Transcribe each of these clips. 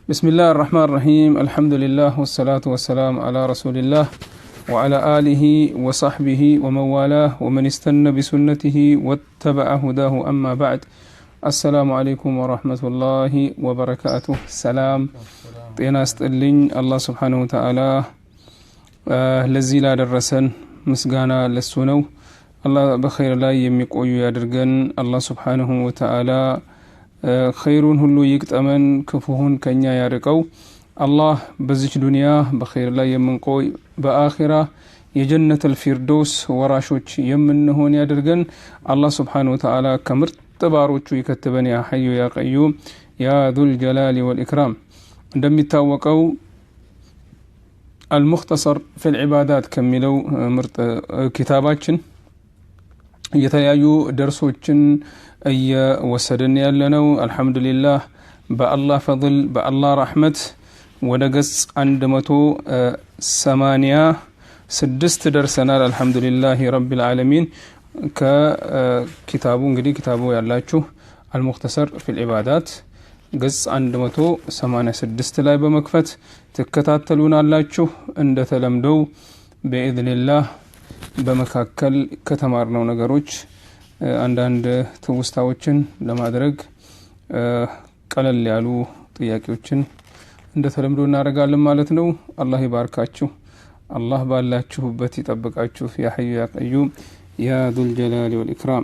بسم الله الرحمن الرحيم الحمد لله والصلاة والسلام على رسول الله وعلى آله وصحبه ومن والاه ومن استنى بسنته واتبع هداه أما بعد السلام عليكم ورحمة الله وبركاته السلام ጤና ይስጥልኝ አላህ Subhanahu Wa Ta'ala ለዚህ ላደረሰን ምስጋና ለሱ ነው አላህ በኸይር ላይ የሚቆዩ ያድርገን አላህ Subhanahu Wa Ta'ala ኸይሩን ሁሉ ይቅጠመን ክፉውን ከኛ ያርቀው አላህ በዚህ ዱንያ በኸይር ላይ የምንቆይ በአኺራ የጀነት الفردوس ወራሾች የምንሆን ያድርገን አላህ Subhanahu Wa Ta'ala ከምርጥ ባሮቹ ይከተበን ያ ሐዩ ያ ቀዩም ያ ذل جلال والإكرام እንደሚታወቀው المختصر في العبادات ከሚለው ምርጥ ኪታባችን የተለያዩ ደርሶችን እየወሰድን ያለነው አልহামዱሊላህ በአላህ ፈضል በአላህ ረህመት ወደ ገጽ 186 ደርሰናል አልহামዱሊላህ ረቢል ዓለሚን ከኪታቡ እንግዲህ ኪታቡ ያላችሁ المختصر في العبادات ገጽ 186 ላይ በመክፈት ተከታተሉናላችሁ እንደተለምደው በኢዝኒላህ በመካከል ከተማርነው ነገሮች አንዳንድ ትውስታዎችን ለማድረግ ቀለል ያሉ ጥያቄዎችን እንደተለምደው እናደርጋለን ማለት ነው አላህ ይባርካችሁ አላህ ባላችሁበት ይጠብቃችሁ ያ ሐዩ ያ ቀዩም ያ ذل جلال والإكرام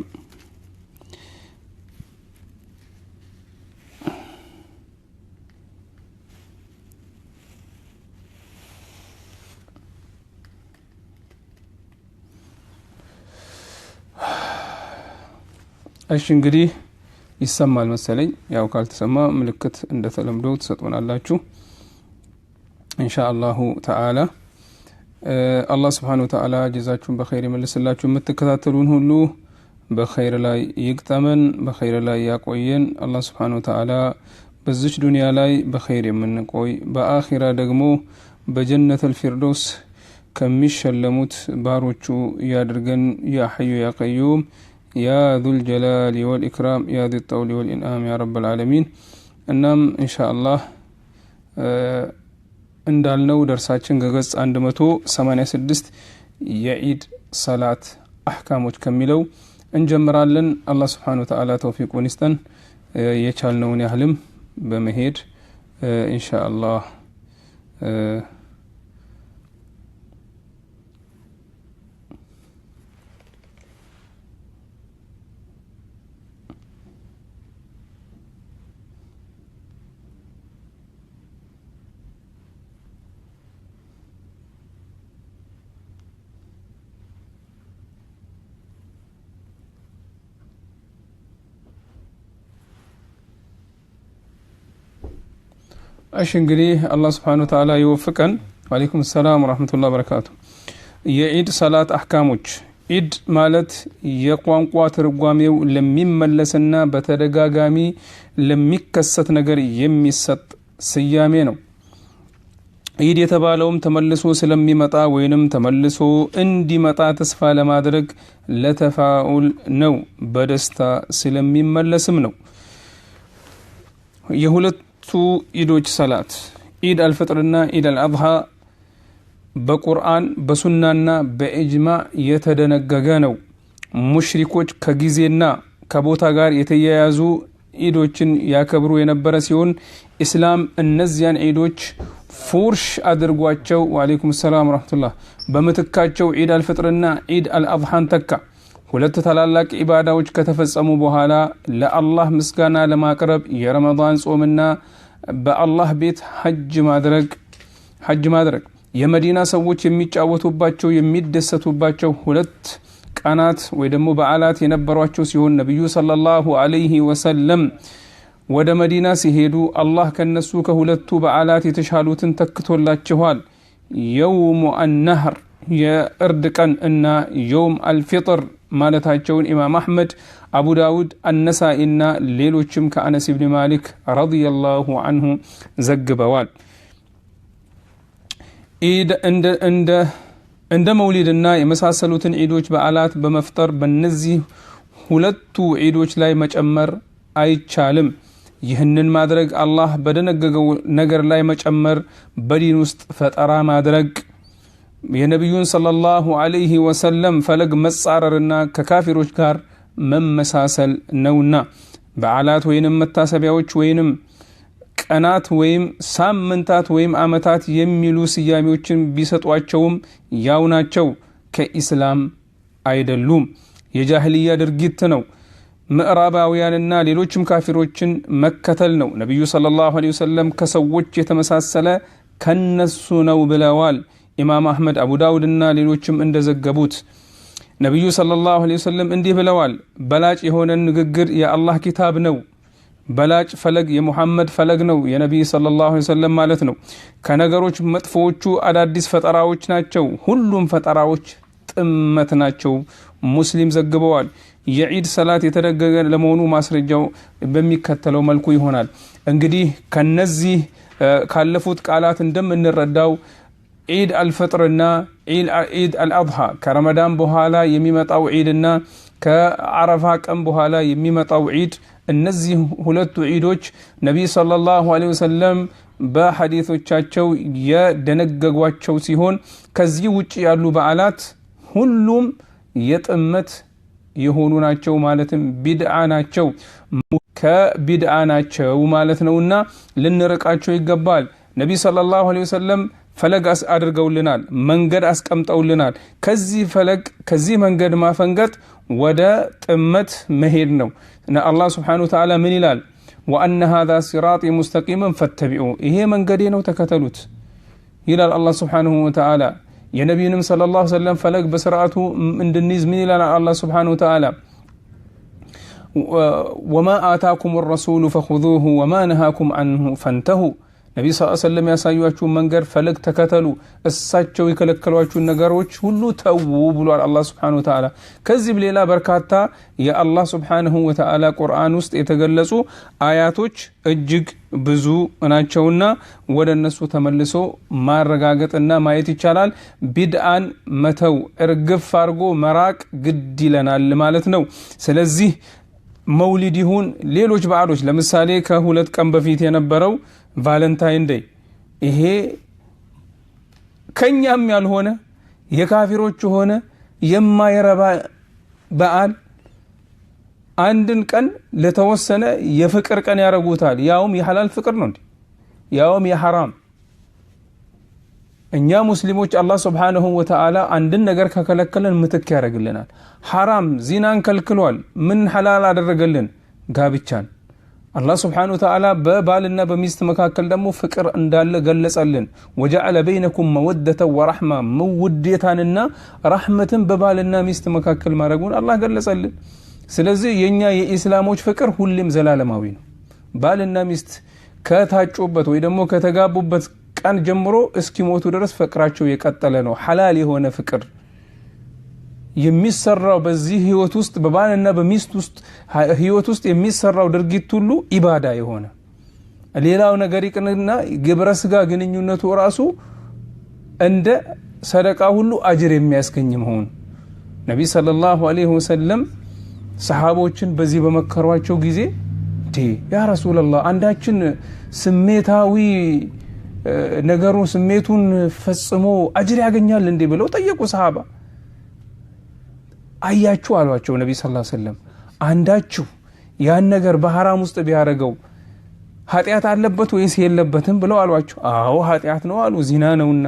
እሺ እንግዲህ ይሰማል መሰለኝ ያው ካልተሰማ ምልክት እንደተለምደው ተሰጥቶናላችሁ ኢንሻአላሁ ተዓላ አላህ Subhanahu Wa Ta'ala ጀዛችሁን በኸይር ይመልስላችሁ የምትከታተሉን ሁሉ በኸይር ላይ ይግጠመን በኸይር ላይ ያቆየን አላህ Subhanahu Wa Ta'ala በዚህ ዱንያ ላይ በኸይር የምንቆይ በአኺራ ደግሞ በጀነት الفردوس ከሚሸለሙት ባሮቹ ያድርገን ያ ሐዩ ያ ቀዩም يا ذو الجلال والإكرام يا ذي الطول والإنعام يا رب العالمين እናም ኢንሻአላህ እንዳልነው ደርሳችን ገጽ 186 የኢድ ሰላት አህካሞች ከሚለው እንጀምራለን አላህ Subhanahu Wa Ta'ala ተውፊቁን ይስጠን የቻልነውን ያህልም በመሄድ ኢንሻአላህ እሺ እንግዲህ አላህ Subhanahu Wa Ta'ala ይወፍቀን ወአለይኩም ሰላም ወራህመቱላሂ ወበረካቱ የኢድ ሰላት አህካሞች ኢድ ማለት የቋንቋ ትርጓሜው ለሚመለስና በተደጋጋሚ ለሚከሰት ነገር የሚሰጥ ስያሜ ነው ኢድ የተባለውም ተመልሶ ስለሚመጣ ወይንም ተመልሶ እንዲመጣ ተስፋ ለማድረግ ለተፋኡል ነው በደስታ ስለሚመለስም ነው የሁለት ኢዶች ሰላት ኢድ አልፈጥርና ኢድ አልአድሃ በቁርአን በሱናና በኢጅማዕ የተደነገገ ነው ሙሽሪኮች ከጊዜና ከቦታ ጋር የተያያዙ ኢዶችን ያከብሩ የነበረ ሲሆን እስላም እነዚያን ኢዶች ፉርሽ አድርጓቸው ወአለይኩም ሰላም ወራህመቱላህ በመተካቸው ኢድ አልፈጥርና ኢድ አልአድሃን ተካ ሁለት ታላላቅ ኢባዳዎች ከተፈጸሙ በኋላ ለአላህ ምስጋና ለማቅረብ የረመዳን ጾምና በአላህ ቤት ሐጅ ማድረግ የመዲና ሰዎች የሚጫወቱባቸው የሚደሰቱባቸው ሁለት ቀናት ወይ ደግሞ በዓላት የነበሯቸው ሲሆን ነብዩ ሰለላሁ ዐለይሂ ወሰለም ወደ መዲና ሲሄዱ አላህ ከነሱ ከሁለቱ በዓላት የተሻሉትን ተክቶላቸዋል የውሙ አልነህር የእርድ ቀን እና የውም አልፊጥር ማለታቸውን ኢማም አህመድ አቡ ዳውድ አነሳኢና ሌሎችም ከአነስ ኢብኑ ማሊክ ረዲየላሁ ዐንሁ ዘግበዋል ኢድ እንደ መውሊድና የመሳሰሉትን ዒዶች በዓላት በመፍጠር በእነዚህ ሁለቱ ዒዶች ላይ መጨመር አይቻልም ይህንን ማድረግ አላህ በደነገገው ነገር ላይ መጨመር በዲን ውስጥ ፈጠራ ማድረግ የነብዩን ሰለላሁ ዐለይሂ ወሰለም ፈለግ መጻረርና ከካፊሮች ጋር መመሳሰል ነውና በዓላት ወይንም መታሰቢያዎች ወይንም ቀናት ወይም ሳምንታት ወይም አመታት የሚሉ ስያሜዎችን ቢሰጧቸውም ያው ናቸው ከኢስላም አይደሉም የጃሂልያ ድርጊት ነው ምዕራባውያንና ሌሎችም ካፊሮችን መከተል ነው ነብዩ ሰለላሁ ዐለይሂ ወሰለም ከሰዎች የተመሳሰለ ከነሱ ነው ብለዋል ኢማም አህመድ አቡ ዳውድና ሌሎችም እንደዘገቡት ነብዩ ሰለላሁ ዐለይሂ ወሰለም እንዲህ ብለዋል በላጭ የሆነ ንግግር የአላህ ኪታብ ነው በላጭ ፈለግ የሙሐመድ ፈለግ ነው የነብዩ ሰለላሁ ዐለይሂ ወሰለም ማለት ነው ከነገሮች መጥፎዎቹ አዳዲስ ፈጠራዎች ናቸው ሁሉም ፈጠራዎች ጥመት ናቸው ሙስሊም ዘግበዋል የዒድ ሰላት የተደገገ ለመሆኑ ማስረጃው በሚከተለው መልኩ ይሆናል እንግዲህ ከነዚህ ካለፉት ቃላት እንደምንረዳው ዒድ አልፈጥርና ዒድ አልአድሃ ከረመዳን በኋላ የሚመጣው ዒድና ከአረፋ ቀን በኋላ የሚመጣው ዒድ እነዚህ ሁለቱ ዒዶች ነብዩ ሰለላሁ ዐለይሂ ወሰለም በሐዲሶቻቸው የደነገጓቸው ሲሆን ከዚህ ውጪ ያሉ በዓላት ሁሉም የጥመት የሆኑ ናቸው ማለትም ቢድዓ ናቸው ከቢድዓ ናቸው ማለት ነውና ልንርቃቸው ይገባል ነብዩ ሰለላሁ ዐለይሂ ወሰለም ፈለግ አድርገውልናል መንገድ አስቀምጠውልናል ከዚህ ፈለግ ከዚህ መንገድ ማፈንገጥ ወደ ጥመት መሄድ ነው እና አላህ Subhanahu Wa Ta'ala ምን ይላል وان هذا صراطي مستقيما فاتبعوه ይሄ መንገዴ ነው ተከተሉት ይላል አላህ Subhanahu Wa Ta'ala የነብዩንም ሰለላሁ ዐለይሂ ወሰለም ፈለግ በስርዓቱ እንድንይዝ ምን ይላል አላህ Subhanahu Wa Ta'ala وما آتاكم الرسول فخذوه وما نهاكم عنه فانتهوا ነብዩ ሰለላሁ ዐለይሂ ወሰለም ያሳዩአችሁ መንገድ ፈለግ ተከተሉ እሳቸው የከለከሏችሁ ነገሮች ሁሉ ተው ብሏል አላህ Subhanahu Wa Ta'ala ከዚህ ሌላ በርካታ የአላህ Subhanahu Wa Ta'ala ቁርአን ውስጥ የተገለጹ አያቶች እጅግ ብዙ ናቸውና ወደ እነሱ ተመልሶ ማረጋገጥና ማየት ይቻላል ቢድአን መተው እርግፍ አርጎ መራቅ ግድ ይለናል ማለት ነው ስለዚህ መውሊድ ይሁን ሌሎች በዓሎች ለምሳሌ ከሁለት ቀን በፊት የነበረው ቫለንታይን ዴይ ይሄ ከኛም ያልሆነ የካፊሮች ሆነ የማይረባ በዓል አንድን ቀን ለተወሰነ የፍቅር ቀን ያረጉታል ያውም የሐላል ፍቅር ነው እንዴ ያውም የሐራም እኛ ሙስሊሞች አላህ Subhanahu Wa Ta'ala አንድን ነገር ከከለከለን ምትክ ያደርግልናል ሐራም ዚናን ከልክሏል ምን ሐላል አደረገልን ጋብቻን አላህ Subhanahu Wa Ta'ala በባልና በሚስት መካከል ደግሞ ፍቅር እንዳለ ገለጸልን وجعل بينكم مودة ورحمة መውደታንና ረህመትን በባልና ሚስት መካከል ማድረጉን አላህ ገለጸልን ስለዚህ የኛ የኢስላሞች ፍቅር ሁሉም ዘላለማዊ ነው ባልና ሚስት ከታጩበት ወይ ደግሞ ከተጋቡበት ቀን ጀምሮ እስኪሞቱ ድረስ ፍቅራቸው የቀጠለ ነው ሐላል የሆነ ፍቅር የሚሰራው በዚህ ህይወት ውስጥ በባልና በሚስት ውስጥ ህይወት ውስጥ የሚሰራው ድርጊት ሁሉ ኢባዳ የሆነ ሌላው ነገር ይቅርና ግብረ ስጋ ግንኙነቱ ራሱ እንደ ሰደቃ ሁሉ አጅር የሚያስገኝ መሆን ነብዩ ሰለላሁ ዐለይሂ ወሰለም ሰሃቦችን በዚህ በመከሯቸው ጊዜ ያ ረሱላህ አንዳችን ስሜታዊ ነገሩ ስሜቱን ፈጽሞ አጅር ያገኛል እንዴ ብለው ጠየቁ ሰሃባ አያችሁ አሏቸው ነብዩ ሰለላሁ ዐለይሂ ወሰለም አንዳችሁ ያን ነገር በሐራም ውስጥ ቢያረገው ኃጢያት አለበት ወይስ የለበትም ብለው አሏቸው አዎ ኃጢያት ነው አሉ ዚና ነውና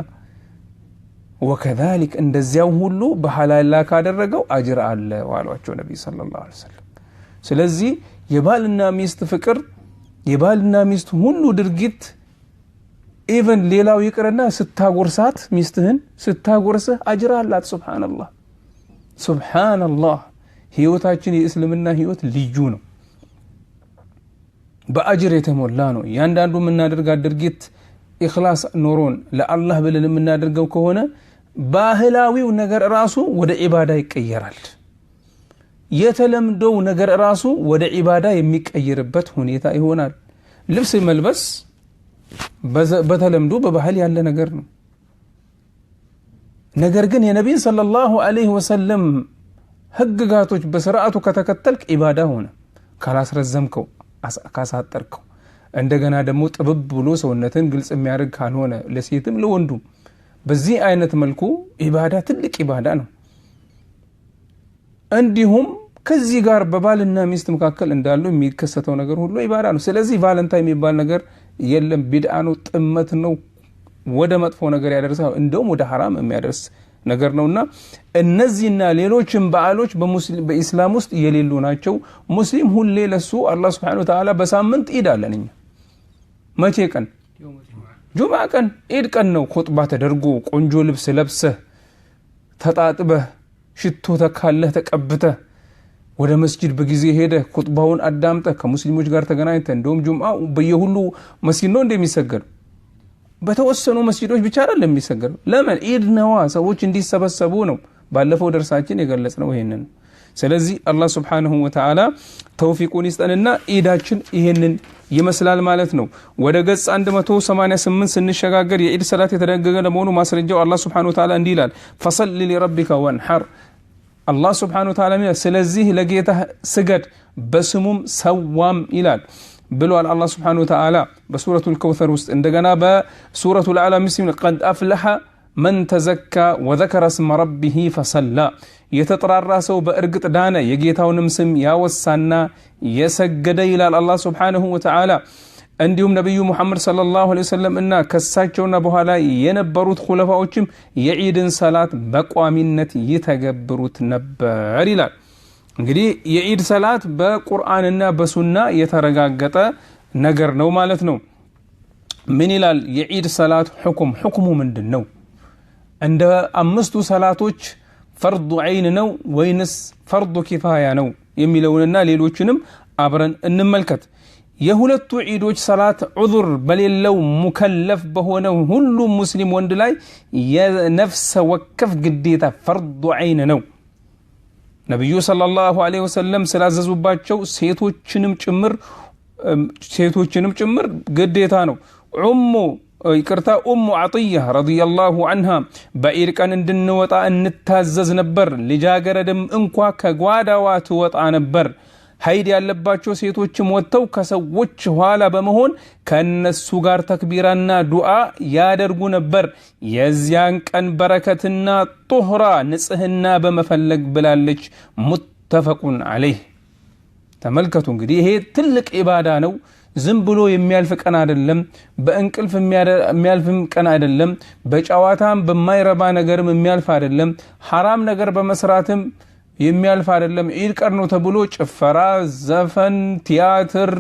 ወከذلك እንደዚያው ሁሉ በሐላል ካደረገው አጅር አለ አሏቸው ነብዩ ሰለላሁ ዐለይሂ ወሰለም ስለዚህ የባልና ሚስት ፍቅር የባልና ሚስት ሁሉ ድርጊት ኢቭን ሌላው ይቅርና ስታጎርሳት ሚስትህን ስታጎርሰህ አጅር አላት ሱብሃንአላህ ህይወታችን የእስልምና ህይወት ልዩ ነው በአጅር የተሞላ ነው ያንዳንዱ የምናደርጋት ድርጊት ኢኽላስ ኖሮን ለአላህ ብለን የምናደርገው ከሆነ ባህላዊው ነገር ራሱ ወደ ኢባዳ ይቀየራል የተለምደው ነገር ራሱ ወደ ኢባዳ የሚቀየርበት ሁኔታ ይሆናል ልብስ መልበስ በተለምዶ በባህል ያለ ነገር ነው ነገር ግን የነብዩ ሰለላሁ ዐለይሂ ወሰለም ህግጋቶች በስርዓቱ ከተከተልክ ኢባዳ ሆነ ካላስረዘምከው ካሳጠርከው እንደገና ደግሞ ጥብብ ብሎ ሰውነትን ግልጽ የሚያደርግ ካልሆነ ለሴትም ለወንዱም በዚህ አይነት መልኩ ኢባዳ ትልቅ ኢባዳ ነው። እንዲሁም ከዚህ ጋር በባልና ሚስት መካከል እንዳለው የሚከሰተው ነገር ሁሉ ኢባዳ ነው። ስለዚህ ቫለንታይን የሚባል ነገር የለም፣ ቢድዓ ነው፣ ጥመት ነው፣ ወደ መጥፎ ነገር ያደርሳል፣ እንደውም ወደ ሐራም የሚያደርስ ነገር ነውና እነዚህና ሌሎችም በዓሎች በኢስላም ውስጥ የሌሉ ናቸው። ሙስሊም ሁሌ ለሱ አላህ Subhanahu Wa Ta'ala በሳምንት ኢድ አለኝ። መቼ ቀን? ጁምዓ ቀን ኢድ ቀን ነው። ኹጥባ ተደርጎ ቆንጆ ልብስ ለብሰህ ተጣጥበህ ሽቶ ተካለህ ተቀብተህ ወደ መስጂድ በጊዜ ሄደህ ኹጥባውን አዳምጠህ ከሙስሊሞች ጋር ተገናኝተህ እንደውም ጁምዓ በየሁሉ መስጊድ ነው እንደሚሰገድ በተወሰኑ መስጊዶች ብቻ አይደለም የሚሰገድ። ለምን? ኢድ ነዋ፣ ሰዎች እንዲሰበሰቡ ነው። ባለፈው ደርሳችን የገለጽነው ይሄንን። ስለዚህ አላህ Subhanahu Wa Ta'ala ተውፊቁን ይስጠንና ኢዳችን ይሄንን ይመስላል ማለት ነው። ወደ ገጽ 188 ስንሸጋገር የኢድ ሰላት የተደነገገ ለመሆኑ ማስረጃው አላህ Subhanahu Wa Ta'ala እንዲህ ይላል فصل لربك وانحر አላህ Subhanahu Wa Ta'ala ስለዚህ ለጌታህ ስገድ በስሙም ሰዋም ይላል ብሏል አላህ Subhanahu Wa Ta'ala በሱረቱል ከውሰር ውስጥ። እንደገና በሱረቱል አዕላ ምስል قد أفلح من تزكى وذكر اسم ربه فصلى የተጠራራ ሰው በእርግጥ ዳነ የጌታውንም ስም ያወሳና የሰገደ ይላል አላህ Subhanahu Wa Ta'ala። እንዲሁም ነብዩ ሙሐመድ ሰለላሁ ዐለይሂ ወሰለም እና ከሳቸውና በኋላ የነበሩት ኹለፋዎችም የኢድን ሰላት በቋሚነት ይተገብሩት ነበር ይላል። እንግዲህ የኢድ ሰላት በቁርአንና በሱና የተረጋገጠ ነገር ነው ማለት ነው። ምን ይላል የኢድ ሰላት ሁክሙ ምንድነው? እንደ አምስቱ ሰላቶች ፈርዱ ዐይን ነው ወይንስ ፈርዱ ኪፋያ ነው የሚለውንና ሌሎችንም አብረን እንመልከት። የሁለቱ ዒዶች ሰላት ዑذር በሌለው ሙከለፍ በሆነው ሁሉ ሙስሊም ወንድ ላይ የነፍስ ወከፍ ግዴታ ፈርዱ ዐይን ነው። ነብዩ ሰለላሁ ዐለይሂ ወሰለም ስላዘዙባቸው ሴቶችንም ጭምር ግዴታ ነው። ኡሙ አጥያ ረዲየላሁ ዐንሃ በኢድ ቀን እንድንወጣ እንታዘዝ ነበር። ልጃገረድም እንኳ ከጓዳዋ ትወጣ ነበር። ሀይድ ያለባቸው ሴቶችም ወጥተው ከሰዎች ኋላ በመሆን ከነሱ ጋር ተክቢራና ዱዓ ያደርጉ ነበር። የዚያን ቀን በረከትና ጡህራ ንጽህና በመፈለግ ብላለች። ሙተፈቁን ዐለይህ። ተመልከቱ እንግዲህ ይሄ ትልቅ ኢባዳ ነው። ዝም ብሎ የሚያልፍ ቀን አይደለም። በእንቅልፍ የሚያልፍም ቀን አይደለም። በጨዋታም በማይረባ ነገርም የሚያልፍ አይደለም። ሐራም ነገር በመስራትም የሚያልፍ አይደለም። ኢድ ቀን ነው ተብሎ ጭፈራ፣ ዘፈን፣ ቲያትር፣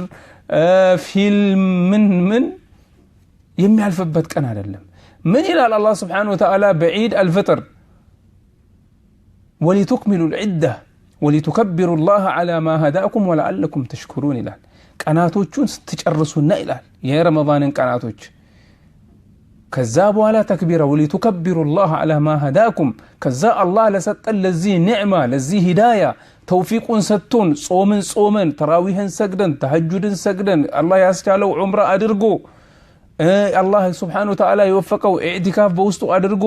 ፊልም ምን የሚያልፍበት ቀን አይደለም። ምን ይላል አላህ Subhanahu Wa Ta'ala በዒድ አልፍጥር ወሊቱክሚሉ العدة ወሊቱከብሩ الله على ما هداكم ولعلكم تشكرون ይላል። ቀናቶቹን ስትጨርሱና ይላል የረመዳንን ቀናቶች ከዛ በኋላ ተክቢራ ወሊቱከብሩ الله على ما هداكم ከዛ አላህ ለሰጠን ለዚህ ኒዕማ ለዚህ ሂዳያ ተውፊቁን ሰጥቶን ጾምን ተራዊህን ሰግደን ተሐጁድን ሰግደን አላህ ያስቻለው ዑምራ አድርጎ አላህ Subhanahu Wa Ta'ala የወፈቀው ኢዕቲካፍ በውስጡ አድርጎ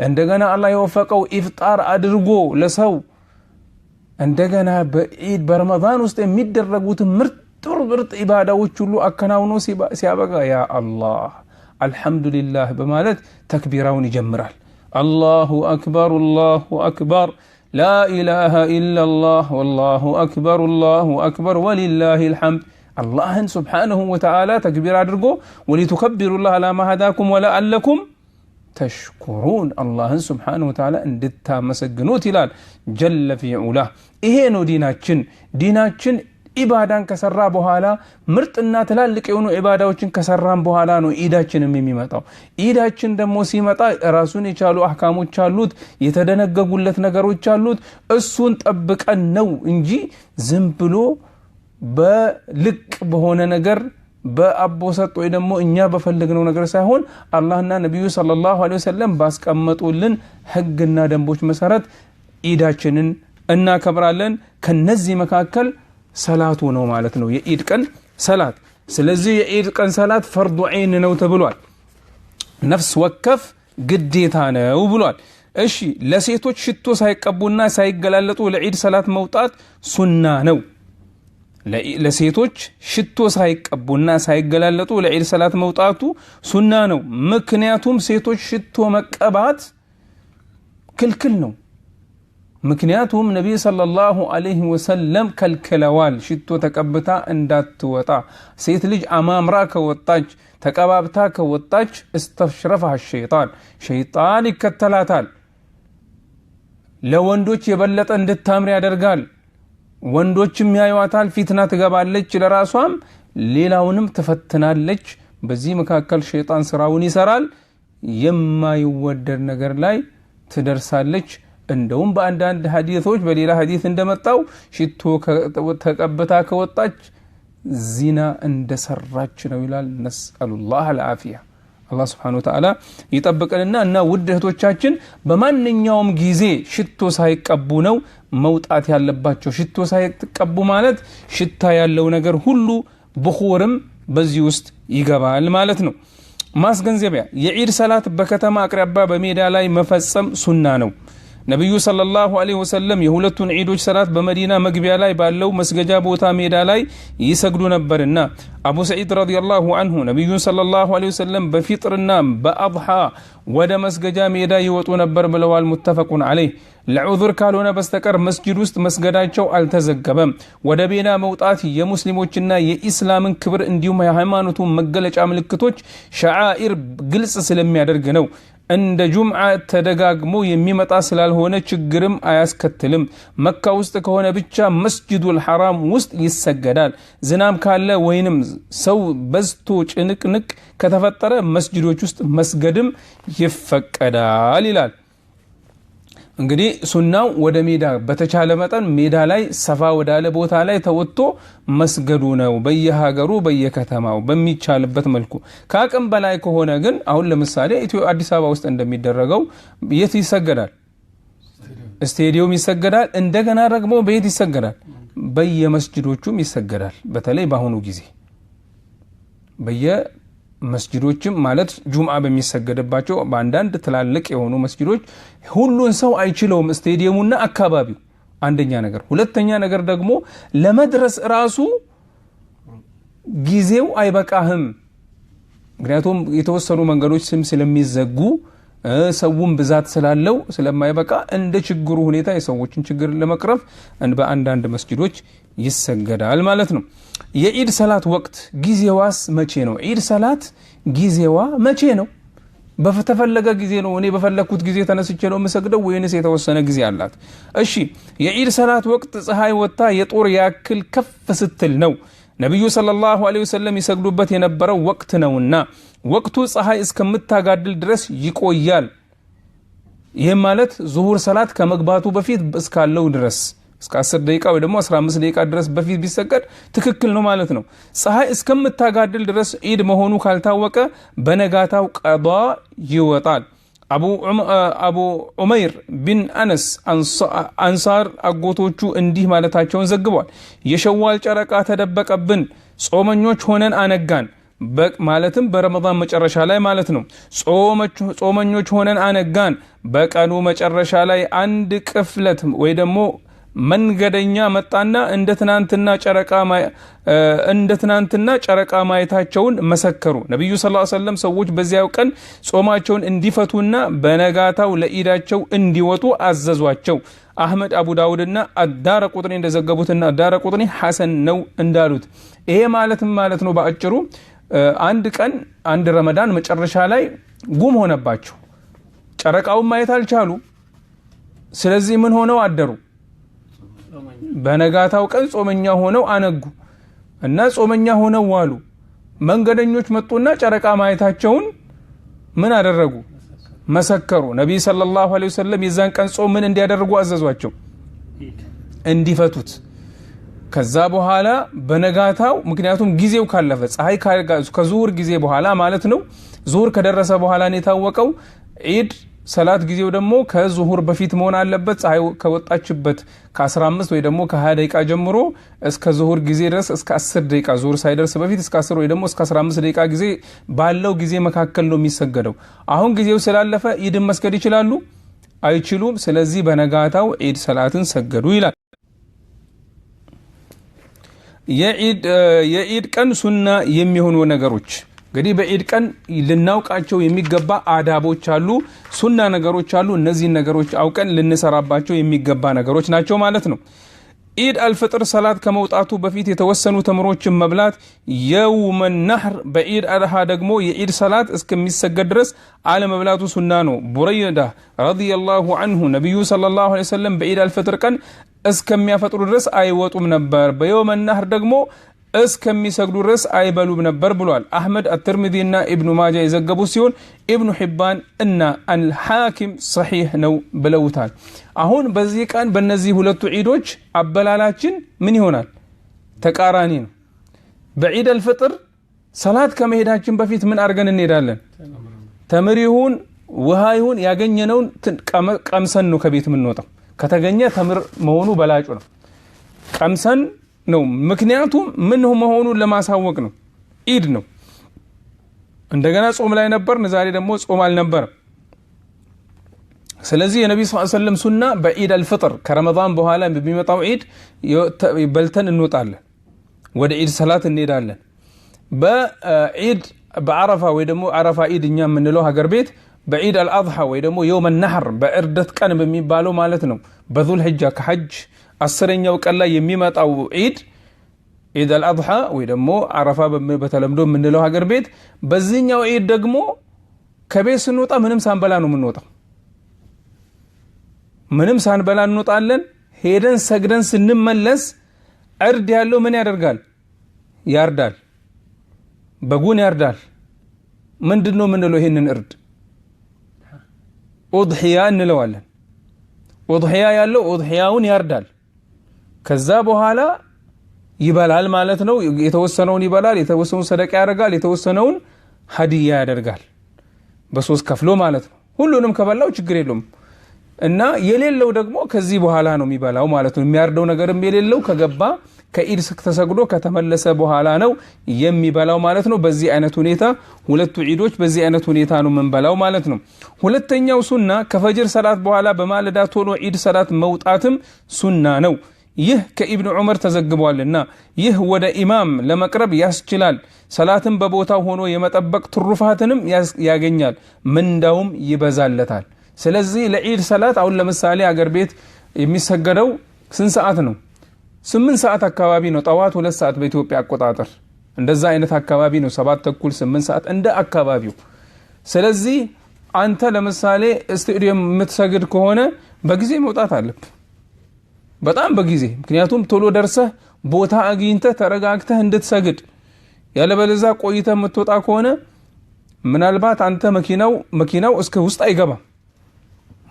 እንደገና አላህ የወፈቀው ኢፍጣር አድርጎ ለሰው እንደገና በኢድ በረመዳን ውስጥ የሚደረጉት ምርጥ ኢባዳዎች ሁሉ አከናውኖ ሲያበቃ ያ አላህ አልሐምዱሊላህ በማለት ተክቢራውን ይጀምራል። አላሁ አክበር ላ ኢላሃ ኢላላህ ወላሁ አክበር ወሊላሂል ሐምድ። አላህን Subhanahu Wa Ta'ala ተክቢር አድርጎ ወሊቱከብሩላህ አላ ማ هداكم ወለዐለኩም ተሽኩሩን አላህን Subhanahu Wa Ta'ala እንድታመሰግኑት ይላል ጀለ ፊ ዑላህ። ይሄ ነው ዲናችን ኢባዳን ከሰራ በኋላ ምርጥና ትላልቅ የሆኑ ኢባዳዎችን ከሰራን በኋላ ነው ኢዳችንም የሚመጣው። ኢዳችን ደግሞ ሲመጣ ራሱን የቻሉ አህካሞች አሉት፣ የተደነገጉለት ነገሮች አሉት። እሱን ጠብቀን ነው እንጂ ዝም ብሎ በልቅ በሆነ ነገር በአቦሰጥ ወይ ደግሞ እኛ በፈልግነው ነገር ሳይሆን አላህና ነብዩ ሰለላሁ ዐለይሂ ወሰለም ባስቀመጡልን ህግና ደንቦች መሰረት ኢዳችንን እናከብራለን። ከነዚህ መካከል ሰላቱ ነው ማለት ነው የኢድ ቀን ሰላት። ስለዚህ የኢድ ቀን ሰላት ፈርዱ ዐይን ነው ተብሏል። ነፍስ ወከፍ ግዴታ ነው ብሏል። እሺ ለሴቶች ሽቶ ሳይቀቡና ሳይገላለጡ ለኢድ ሰላት መውጣት ሱና ነው። ለሴቶች ሽቶ ሳይቀቡና ሳይገላለጡ ለዒድ ሰላት መውጣቱ ሱና ነው። ምክንያቱም ሴቶች ሽቶ መቀባት ክልክል ነው። ምክንያቱም ነብዩ ሰለላሁ ዐለይሂ ወሰለም ከልክለዋል። ሽቶ ተቀብታ እንዳትወጣ። ሴት ልጅ አማምራ ከወጣች ተቀባብታ ከወጣች እስተሽረፈሃ ሸይጣን ይከተላታል። ለወንዶች የበለጠ እንድታምር ያደርጋል። ወንዶችም ያዩዋታል፣ ፊትና ትገባለች፣ ለራሷም ሌላውንም ትፈትናለች። በዚህ መካከል ሸይጣን ስራውን ይሰራል። የማይወደድ ነገር ላይ ትደርሳለች። እንደውም በአንዳንድ ሐዲሶች በሌላ ሐዲስ እንደመጣው ሽቶ ተቀብታ ከወጣች ዚና እንደሰራች ነው ይላል። ነስአሉላህ አልዓፊያ። አላህ Subhanahu Wa Ta'ala ይጠብቀንና እና ውድ እህቶቻችን በማንኛውም ጊዜ ሽቶ ሳይቀቡ ነው መውጣት ያለባቸው። ሽቶ ሳይቀቡ ማለት ሽታ ያለው ነገር ሁሉ ብኹርም በዚህ ውስጥ ይገባል ማለት ነው። ማስገንዘቢያ የዒድ ሰላት በከተማ አቅራቢያ በሜዳ ላይ መፈጸም ሱና ነው። ነብዩ ሰለላሁ ዐለይሂ ወሰለም የሁለቱን ዒዶች ሰላት በመዲና መግቢያ ላይ ባለው መስገጃ ቦታ ሜዳ ላይ ይሰግዱ ነበርና አቡ ሰዒድ ረዲየላሁ ዐንሁ ነብዩ ሰለላሁ ዐለይሂ ወሰለም በፊጥርና በአድሃ ወደ መስገጃ ሜዳ ይወጡ ነበር ብለዋል። ሙተፈቁን ዐለይህ። ለዑዝር ካልሆነ በስተቀር መስጂድ ውስጥ መስገዳቸው አልተዘገበም። ወደ ሜዳ መውጣት የሙስሊሞችና የኢስላምን ክብር እንዲሁም የሃይማኖቱ መገለጫ ምልክቶች ሸዓኢር ግልጽ ስለሚያደርግ ነው። እንደ ጁምዓ ተደጋግሞ የሚመጣ ስላልሆነ ችግርም አያስከትልም። መካ ውስጥ ከሆነ ብቻ መስጂዱል ሐራም ውስጥ ይሰገዳል። ዝናብ ካለ ወይንም ሰው በዝቶ ጭንቅንቅ ከተፈጠረ መስጂዶች ውስጥ መስገድም ይፈቀዳል ይላል። እንግዲህ ሱናው ወደ ሜዳ በተቻለ መጠን ሜዳ ላይ ሰፋ ወዳለ ቦታ ላይ ተወጥቶ መስገዱ ነው። በየሀገሩ በየከተማው በሚቻልበት መልኩ። ከአቅም በላይ ከሆነ ግን አሁን ለምሳሌ አዲስ አበባ ውስጥ እንደሚደረገው የት ይሰገዳል? ስቴዲየም ይሰገዳል። እንደገና ደግሞ በየት ይሰገዳል? በየመስጂዶቹም ይሰገዳል። በተለይ በአሁኑ ጊዜ መስጂዶችም ማለት ጁምዓ በሚሰገድባቸው በአንዳንድ ትላልቅ የሆኑ መስጂዶች ሁሉን ሰው አይችለውም ስቴዲየሙና አካባቢው። አንደኛ ነገር። ሁለተኛ ነገር ደግሞ ለመድረስ ራሱ ጊዜው አይበቃህም። ምክንያቱም የተወሰኑ መንገዶች ስም ስለሚዘጉ ሰውም ብዛት ስላለው ስለማይበቃ እንደ ችግሩ ሁኔታ የሰዎችን ችግር ለመቅረፍ በአንዳንድ መስጂዶች ይሰገዳል ማለት ነው። የዒድ ሰላት ወቅት ጊዜዋስ መቼ ነው? ዒድ ሰላት ጊዜዋ መቼ ነው? በተፈለገ ጊዜ ነው? እኔ በፈለኩት ጊዜ ተነስቼ ነው የምሰግደው ወይንስ የተወሰነ ጊዜ አላት? እሺ የዒድ ሰላት ወቅት ፀሐይ ወጣ የጦር ያክል ከፍ ስትል ነው። ነብዩ ሰለላሁ ዐለይሂ ወሰለም ይሰግዱበት የነበረው ወቅት ነውና ወቅቱ ፀሐይ እስከምታጋድል ድረስ ይቆያል። ይሄም ማለት ዙሁር ሰላት ከመግባቱ በፊት እስካለው ድረስ እስከ 10 ደቂቃ ወይ ደግሞ 15 ደቂቃ ድረስ በፊት ቢሰገድ ትክክል ነው ማለት ነው። ፀሐይ እስከምታጋድል ድረስ ዒድ መሆኑ ካልታወቀ በነጋታው ቀዷ ይወጣል። አቡ ዑመይር ቢን አነስ አንሳር አጎቶቹ እንዲህ ማለታቸውን ዘግቧል። የሸዋል ጨረቃ ተደበቀብን፣ ጾመኞች ሆነን አነጋን። ማለትም በረመዳን መጨረሻ ላይ ማለት ነው። ጾመኞች ሆነን አነጋን። በቀኑ መጨረሻ ላይ አንድ ቅፍለት ወይ ደግሞ መንገደኛ መጣና እንደ ትናንትና ጨረቃ ማየታቸውን መሰከሩ። ነብዩ ሰለላሁ ዐለይሂ ወሰለም ሰዎች በዚያው ቀን ጾማቸውን እንዲፈቱና በነጋታው ለኢዳቸው እንዲወጡ አዘዟቸው። አህመድ፣ አቡ ዳውድና አዳረቁጥኒ እንደዘገቡትና አዳረቁጥኒ ሐሰን ነው እንዳሉት። ይሄ ማለት ነው በአጭሩ አንድ ቀን አንድ ረመዳን መጨረሻ ላይ ጉም ሆነባቸው። ጨረቃውን ማየት አልቻሉ። ስለዚህ ምን ሆነው አደሩ? በነጋታው ቀን ጾመኛ ሆነው አነጉ እና ጾመኛ ሆነው ዋሉ። መንገደኞች መጡና ጨረቃ ማየታቸውን ምን አደረጉ? መሰከሩ። ነብይ ሰለላሁ ዐለይሂ ወሰለም የዛን ቀን ጾም ምን እንዲያደርጉ አዘዟቸው? እንዲፈቱት። ከዛ በኋላ በነጋታው ምክንያቱም ጊዜው ካለፈ ፀሐይ ከዙሁር ጊዜ በኋላ ማለት ነው። ዙሁር ከደረሰ በኋላ ነው የታወቀው። ዒድ ሰላት ጊዜው ደግሞ ከዙሁር በፊት መሆን አለበት። ፀሐይ ከወጣችበት ከ15 ወይ ደግሞ ከ20 ደቂቃ ጀምሮ እስከ ዙሁር ጊዜ ድረስ እስከ 10 ደቂቃ ዙሁር ሳይደርስ በፊት እስከ 10 ወይ ደግሞ እስከ 15 ደቂቃ ጊዜ ባለው ጊዜ መካከል ነው የሚሰገደው። አሁን ጊዜው ስላለፈ ዒድን መስገድ ይችላሉ? አይችሉም። ስለዚህ በነጋታው ዒድ ሰላትን ሰገዱ ይላል። የዒድ ቀን ሱና የሚሆኑ ነገሮች እንግዲህ በዒድ ቀን ልናውቃቸው የሚገባ አዳቦች አሉ ሱና ነገሮች አሉ እነዚህ ነገሮች አውቀን ልንሰራባቸው የሚገባ ነገሮች ናቸው ማለት ነው ዒድ አልፍጥር ሰላት ከመውጣቱ በፊት የተወሰኑ ተምሮችን መብላት የውመ ነህር በዒድ አድሃ ደግሞ የዒድ ሰላት እስከሚሰገድ ድረስ አለ መብላቱ ሱና ነው ቡረይዳ ረዲየላሁ ዐንሁ ነብዩ ሰለላሁ ዐለይሂ ወሰለም በዒድ አልፍጥር ቀን እስከሚያፈጥሩ ድረስ አይወጡም ነበር በየውመ ነህር ደግሞ እስከሚሰግዱ ድረስ አይበሉም ነበር ብሏል አህመድ አትርሚዚ እና ኢብኑ ማጃ የዘገቡ ሲሆን ኢብኑ ሒባን እና አልሐኪም ሰሒህ ነው ብለውታል አሁን በዚህ ቀን በእነዚህ ሁለቱ ዒዶች አበላላችን ምን ይሆናል ተቃራኒ ነው በዒድ አልፍጥር ሰላት ከመሄዳችን በፊት ምን አድርገን እንሄዳለን ተምር ይሁን ውሃ ይሁን ያገኘነውን ቀምሰን ነው ከቤት የምንወጣው ከተገኘ ተምር መሆኑ በላጩ ነው ቀምሰን ነው ምክንያቱም ምን መሆኑን ለማሳወቅ ነው ዒድ ነው እንደገና ጾም ላይ ነበርን ዛሬ ደግሞ ጾም አልነበረም ስለዚህ የነብዩ ሰለላሁ ዐለይሂ ወሰለም ሱና በዒድ አልፍጥር ከረመዳን በኋላ በሚመጣው ዒድ በልተን እንወጣለን ወደ ዒድ ሰላት እንሄዳለን በዒድ በአረፋ ወይ ደግሞ አረፋ ዒድ እኛ የምንለው ሀገር ቤት በዒድ አልአድሃ ወይ ደግሞ የውመ ነህር በእርደት ቀን በሚባለው ማለት ነው በዙል ሒጃ ከሐጅ 10ኛው ቀን ላይ የሚመጣው ዒድ ዒድ አልአድሃ ወይ ደግሞ አረፋ በተለምዶ የምንለው ሀገር ቤት በዚህኛው ዒድ ደግሞ ከቤት ስንወጣ ምንም ሳንበላ ነው የምንወጣው ምንም ሳንበላ እንወጣለን ሄደን ሰግደን ስንመለስ እርድ ያለው ምን ያደርጋል ያርዳል በጉን ያርዳል ምንድነው የምንለው ይሄንን እርድ ኡድሂያ እንለዋለን ኡድሂያ ያለው ኡድሂያውን ያርዳል ከዛ በኋላ ይበላል ማለት ነው የተወሰነውን ይበላል የተወሰነውን ሰደቃ ያደርጋል የተወሰነውን ሀዲያ ያደርጋል በሶስት ከፍሎ ማለት ነው ሁሉንም ከበላው ችግር የለውም እና የሌለው ደግሞ ከዚህ በኋላ ነው የሚበላው ማለት ነው የሚያርደው ነገርም የሌለው ከገባ ከኢድ ተሰግዶ ከተመለሰ በኋላ ነው የሚበላው ማለት ነው በዚህ አይነት ሁኔታ ሁለቱ ዒዶች በዚህ አይነት ሁኔታ ነው መንበላው ማለት ነው ሁለተኛው ሱና ከፈጅር ሰላት በኋላ በማለዳ ቶሎ ዒድ ሰላት መውጣትም ሱና ነው ይህ ከኢብኑ ዑመር ተዘግቧልና ይህ ወደ ኢማም ለመቅረብ ያስችላል ሰላትን በቦታው ሆኖ የመጠበቅ ትሩፋትንም ያገኛል ምንዳውም ይበዛለታል ስለዚህ ለዒድ ሰላት አሁን ለምሳሌ አገር ቤት የሚሰገደው ስንት ሰዓት ነው 8 ሰዓት አካባቢ ነው ጠዋት 2 ሰዓት በኢትዮጵያ አቆጣጠር እንደዛ አይነት አካባቢ ነው 7:30 8 ሰዓት እንደ አካባቢው ስለዚህ አንተ ለምሳሌ ስቴዲየም የምትሰግድ ከሆነ በጊዜ መውጣት አለብህ በጣም በጊዜ ምክንያቱም ቶሎ ደርሰህ ቦታ አግኝተህ ተረጋግተህ እንድትሰግድ ያለበለዚያ ቆይተህ የምትወጣ ከሆነ ምናልባት አንተ መኪናው እስከ ውስጥ አይገባም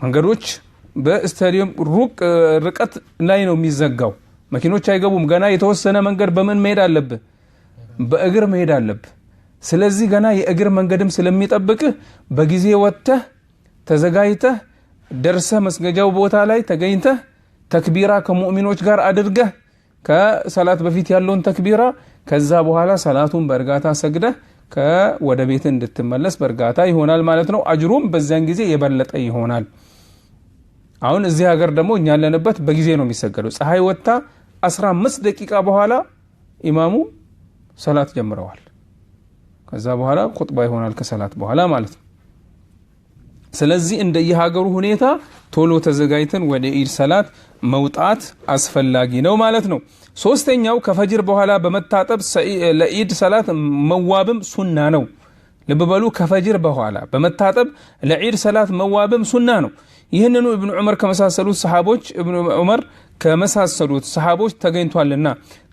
መንገዶች በስቴዲየም ርቀት ላይ ነው የሚዘጋው መኪኖች አይገቡም ገና የተወሰነ መንገድ በምን መሄድ አለብህ በእግር መሄድ አለብህ ስለዚህ ገና የእግር መንገድም ስለሚጠብቅህ በጊዜ ወጥተህ ተዘጋጅተህ ደርሰህ መስገጃው ቦታ ላይ ተገኝተህ ተክቢራ ከሙእሚኖች ጋር አድርገህ ከሰላት በፊት ያለውን ተክቢራ ከዛ በኋላ ሰላቱን በእርጋታ ሰግደህ ወደ ቤት እንድትመለስ በእርጋታ ይሆናል ማለት ነው አጅሩም በዛን ጊዜ የበለጠ ይሆናል አሁን እዚህ ሀገር ደግሞ እኛ ያለንበት በጊዜ ነው የሚሰገደው ፀሐይ ወጣ 15 ደቂቃ በኋላ ኢማሙ ሰላት ጀምረዋል ከዛ በኋላ ኹጥባ ይሆናል ከሰላት በኋላ ማለት ነው ስለዚህ እንደየሀገሩ ሁኔታ ቶሎ ተዘጋጅተን ወደ ኢድ ሰላት መውጣት አስፈላጊ ነው ማለት ነው ሶስተኛው ከፈጅር በኋላ በመታጠብ ለኢድ ሰላት መዋብም ሱና ነው ልብበሉ ከፈጅር በኋላ በመታጠብ ለኢድ ሰላት መዋብም ሱና ነው ይህንኑ ኢብኑ ዑመር ከመሳሰሉት ሰሃቦች ተገኝቷልና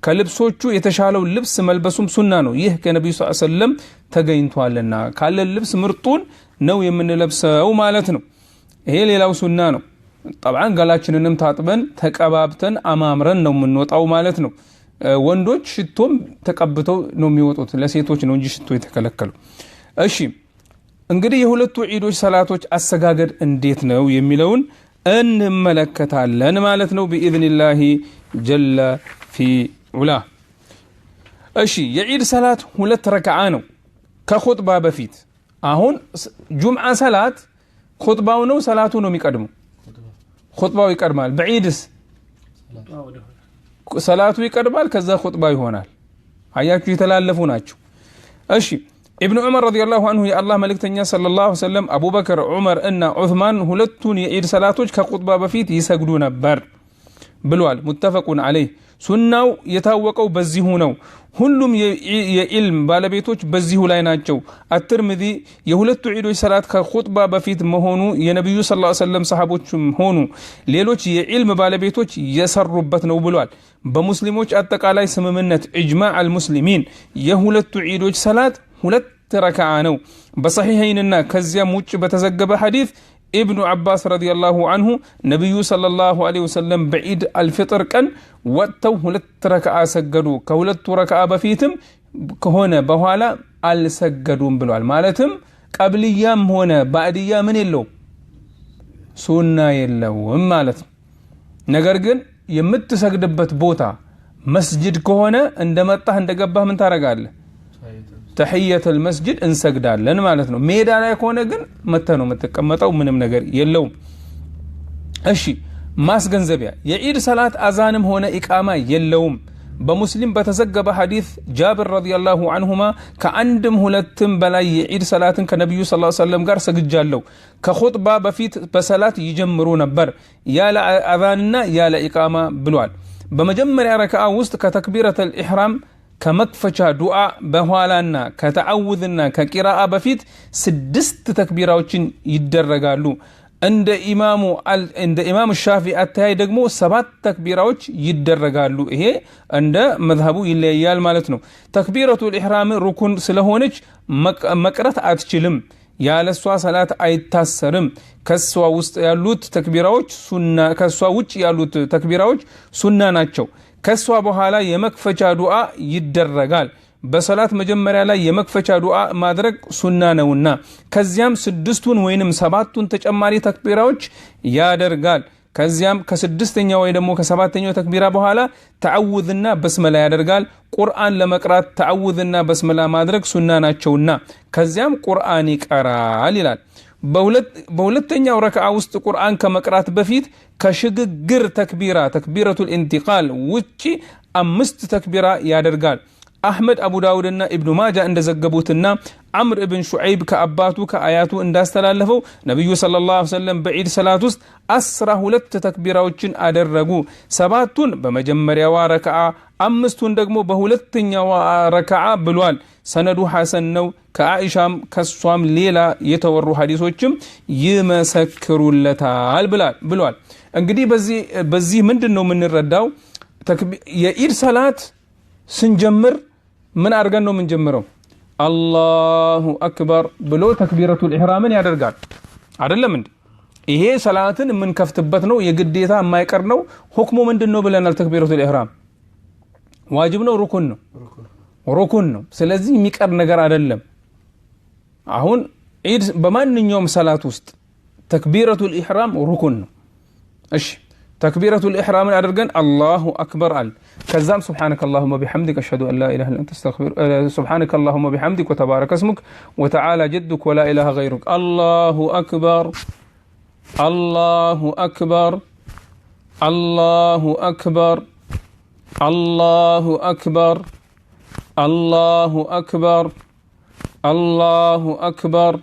ከልብሶቹ የተሻለው ልብስ መልበሱም ሱና ነው ይህ ከነብዩ ሰለላሁ ዐለይሂ ወሰለም ተገኝቷልና ካለ ልብስ ምርጡን ነው የምንለብሰው ማለት ነው ይሄ ሌላው ሱና ነው طبعا ገላችንንም ታጥበን ተቀባብተን አማምረን ነው የምንወጣው ማለት ነው ወንዶች ሽቶም ተቀብተው ነው የሚወጡት ለሴቶች ነው እንጂ ሽቶ የተከለከለው እሺ እንግዲህ የሁለቱ ዒዶች ሰላቶች አሰጋገድ እንዴት ነው የሚለውን እንመለከታለን ማለት ነው بإذنillah جل في علا እሺ የዒድ ሰላት 2 ረክዓ ነው ከኹጥባ በፊት አሁን ጁምዓ ሰላት ኹጥባው ነው ሰላቱ ነው የሚቀድመው ኹጥባው ይቀድማል በዒድስ ሰላቱ ይቀርባል ከዛ ኹጥባ ይሆናል አያችሁ የተላለፉ ናቸው እሺ ابن عمر رضي الله عنه يا الله ملكتኛ ሰለላሁ ዐለይሂ ወሰለም አቡበከር ዑመር እና ዑስማን ሁለቱን የኢድ ሰላቶች ከኹጥባ በፊት ይሰግዱ ነበር ብሏል ሙተፈቁን ዐለይህ ሱናው የታወቀው በዚሁ ነው ሁሉም የኢልም ባለቤቶች በዚሁ ላይ ናቸው አትርሚዚ የሁለቱ ዒዶች ሰላት ከኹጥባ በፊት መሆኑ የነብዩ ሰለላሁ ዐለይሂ ወሰለም ሰሃቦችም ሆኑ ሌሎች የኢልም ባለቤቶች የሰሩበት ነው ብሏል በሙስሊሞች አጠቃላይ ስምምነት ኢጅማዕ አልሙስሊሚን የሁለቱ ዒዶች ሰላት ሁለት ረካዓ ነው በሰሂሐይንና ከዚያም ውጭ በተዘገበ ሐዲስ ابن عباس رضي الله عنه نبي صلى الله عليه وسلم بعيد الفطر كان وقتو ሁለት ረካዓ ሰገዱ ከሁለቱ ረካዓ በፊትም ከሆነ በኋላ አልሰገዱም ብሏል ማለትም ቀብልያም ሆነ ባዕድያ ምን የለው ሱና የለውም ማለት ነገር ግን የምትሰግድበት ቦታ መስጂድ ከሆነ እንደመጣህ እንደገባህ ምን ታረጋለህ تحية المسجد እንሰግዳለን ማለት ነው ሜዳ ላይ ከሆነ ግን መተነው መተቀመጠው ምንም ነገር የለውም እሺ ማስገንዘቢያ የኢድ ሰላት አዛንም ሆነ ኢቃማ የለውም በሙስሊም በተዘገበ ሐዲስ ጃብር ረዲየላሁ ዐንሁማ ከአንድም ሁለትም በላይ የኢድ ሰላትን ከነብዩ ሰለላሁ ዐለይሂ ወሰለም ጋር ሰግጃለሁ ከኹጥባ በፊት በሰላት ይጀምሩ ነበር ያለ አዛንና ያለ ኢቃማ ብሏል በመጀመሪያ ረካዓ ውስጥ ከተክቢረተል ኢህራም ከመክፈቻ ዱዓ በኋላና ከተዓውዝና ከቂራአ በፊት 6 ተክቢራዎችን ይደረጋሉ እንደ ኢማሙ ሻፊዒ አተያይ ደግሞ 7 ተክቢራዎች ይደረጋሉ ይሄ እንደ መዝሐቡ ይለያያል ማለት ነው ተክቢረቱል ኢህራም ሩኩን ስለሆነች መቅረት አትችልም ያለሷ ሰላት አይታሰርም ከሷ ውስጥ ያሉት ተክቢራዎች ሱና ከሷ ውጭ ያሉት ተክቢራዎች ሱና ናቸው ከሷ በኋላ የመክፈቻ ዱዓ ይደረጋል በሰላት መጀመሪያ ላይ የመክፈቻ ዱዓ ማድረግ ሱና ነውና ከዚያም 6ቱን ወይንም 7ቱን ተጨማሪ ተክቢራዎች ያደርጋል ከዚያም ከ6ኛው ወይ ደግሞ ከ7ኛው ተክቢራ በኋላ ተዓውዝና በስመላ ያደርጋል ቁርአን ለመቅራት ተዓውዝና በስመላ ማድረግ ሱና ናቸውና ከዚያም ቁርአን ይቀራል ይላል በሁለተኛው ረካዓ ውስጥ ቁርአን ከመቅራት በፊት ከሽግግር ተክቢራ ተክቢረቱል ኢንቲቃል ውጪ 5 ተክቢራ ያደርጋል አህመድ አቡ ዳውድና ኢብኑ ማጃ እንደዘገቡትና አምር ኢብን ሹዓይብ ከአባቱ ከአያቱ እንዳስተላለፈው ነብዩ ሰለላሁ ዐለይሂ ወሰለም በኢድ ሰላት ውስጥ 12 ተክቢራዎችን አደረጉ 7ቱን በመጀመሪያው ረካዓ 5ቱን ደግሞ በሁለተኛው ረካዓ ብሏል ሰነዱ ሐሰን ነው ከአኢሻም ከሷም ሌላ የተወሩ ሐዲሶችም ይመሰክሩለታል ብሏል እንግዲህ በዚህ ምንድነው የምንረዳው የኢድ ሰላት ስንጀምር ምን አድርገን ነው የምንጀምረው አላሁ አክበር ብሎ ተክቢረቱል ኢህራምን ያደርጋል አይደለም እንዴ ይሄ ሰላትን የምንከፍትበት ነው የግዴታ የማይቀር ነው ሁክሙ ምንድነው ብለናል ተክቢረቱል ኢህራም ዋጅብ ነው ሩኩን ነው ስለዚህ የሚቀር ነገር አይደለም አሁን ኢድ በማንኛውም ሰላት ውስጥ ተክቢረቱል ኢህራም ሩኩን ነው እሺ تكبيرة الإحرام أدرجن الله أكبر كزام سبحانك اللهم وبحمدك أشهد أن لا إله إلا أنت أستغفر سبحانك اللهم وبحمدك وتبارك اسمك وتعالى جدك ولا إله غيرك الله أكبر الله أكبر الله أكبر الله أكبر الله أكبر الله أكبر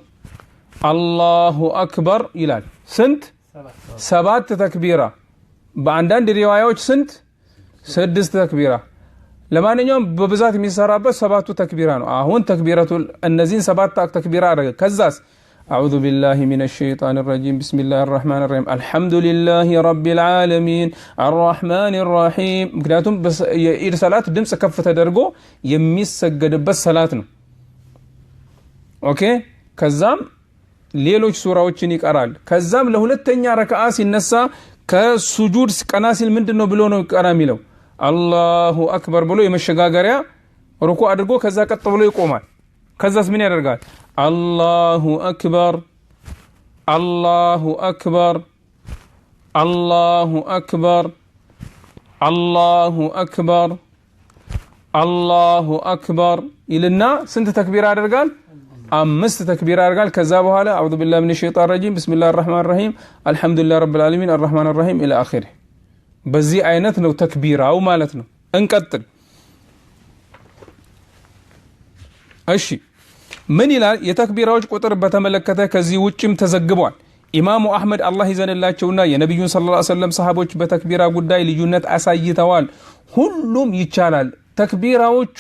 الله أكبر إلى سنت 7 تكبيرة በአንዳንድ ሪዋያዎች ስንት 6 ተክቢራ ለማንኛውም በብዛት የሚሰራበት 7ቱ ተክቢራ ነው አሁን ተክቢራቱል እነዚህን 7 ተክቢራ አደረገ ከዛስ أعوذ بالله من الشيطان الرجيم بسم الله الرحمن الرحيم الحمد لله رب العالمين الرحمن الرحيم ምክንያቱም የኢድ ሰላት ድምጽ ከፍ ተደርጎ የሚሰገድበት ሰላት ነው ኦኬ ከዛም ሌሎች ሱራዎችን ይቀራል ከዛም ለሁለተኛ ረካዓ ሲነሳ ከሱጁድ ቀናሲል ምንድነው ብሎ ነው ቀራ የሚለው አላሁ አክበር ብሎ የመሸጋገሪያ ሩኩ አድርጎ ከዛ ቀጥ ብሎ ይቆማል ከዛስ ምን ያደርጋል አላሁ አክበር አላሁ አክበር አላሁ አክበር አላሁ አክበር አላሁ አክበር ይልና ስንት ተክቢራ ያደርጋል 5 ተክቢራ ያደርጋል ከዛ በኋላ አዑዙ ቢላሂ ሚነሽ ሸይጣን ረጂም ቢስሚላሂር ረህማኒር ረሂም አልሐምዱሊላሂ ረብል ዓለሚን አርረህማኒር ረሂም ኢላ አኺሪ በዚህ አይነት ነው ተክቢራው ማለት ነው እንቀጥል እሺ ምን ይላል የተክቢራዎች ቁጥር በተመለከተ ከዚህ ውጭም ተዘግቧል ኢማሙ አህመድ አላህ ይዘንላቸውና የነብዩን ሰለላሁ ዐለይሂ ወሰለም ሰሃቦች በተክቢራ ጉዳይ ልዩነት አሳይተዋል ሁሉም ይቻላል ተክቢራዎቹ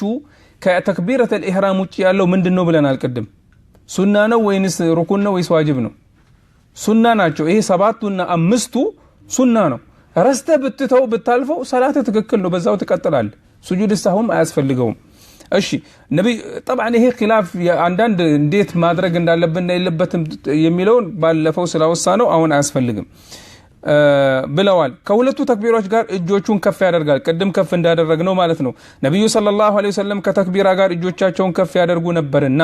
ከተክቢረተል ኢህራም ውጪ ያለው ምንድነው ብለናል ቅድም ሱና ነው ወይንስ ሩኩን ነው ወይስ ዋጅብ ነው ሱና ናቸው ይሄ ሰባቱና አምስቱ ሱና ነው ረስተ ብትተው ብታልፈው ሰላተ ትክክል ነው በዛው ተቀጥላል ሱጁድ ሰሁም አያስፈልገውም እሺ ነብይ طبعا ይሄ ኺላፍ አንዳንድ እንዴት ማድረግ እንዳለብን የለበትም የሚለውን ባለፈው ስላወሳነው አሁን አያስፈልግም ብለዋል ከሁለቱ ተክቢሮች ጋር እጆቹን ከፍ ያደርጋል ቀደም ከፍ እንዳደረግነው ማለት ነው ነብዩ ሰለላሁ ዐለይሂ ወሰለም ከተክቢራ ጋር እጆቻቸውን ከፍ ያደርጉ ነበርና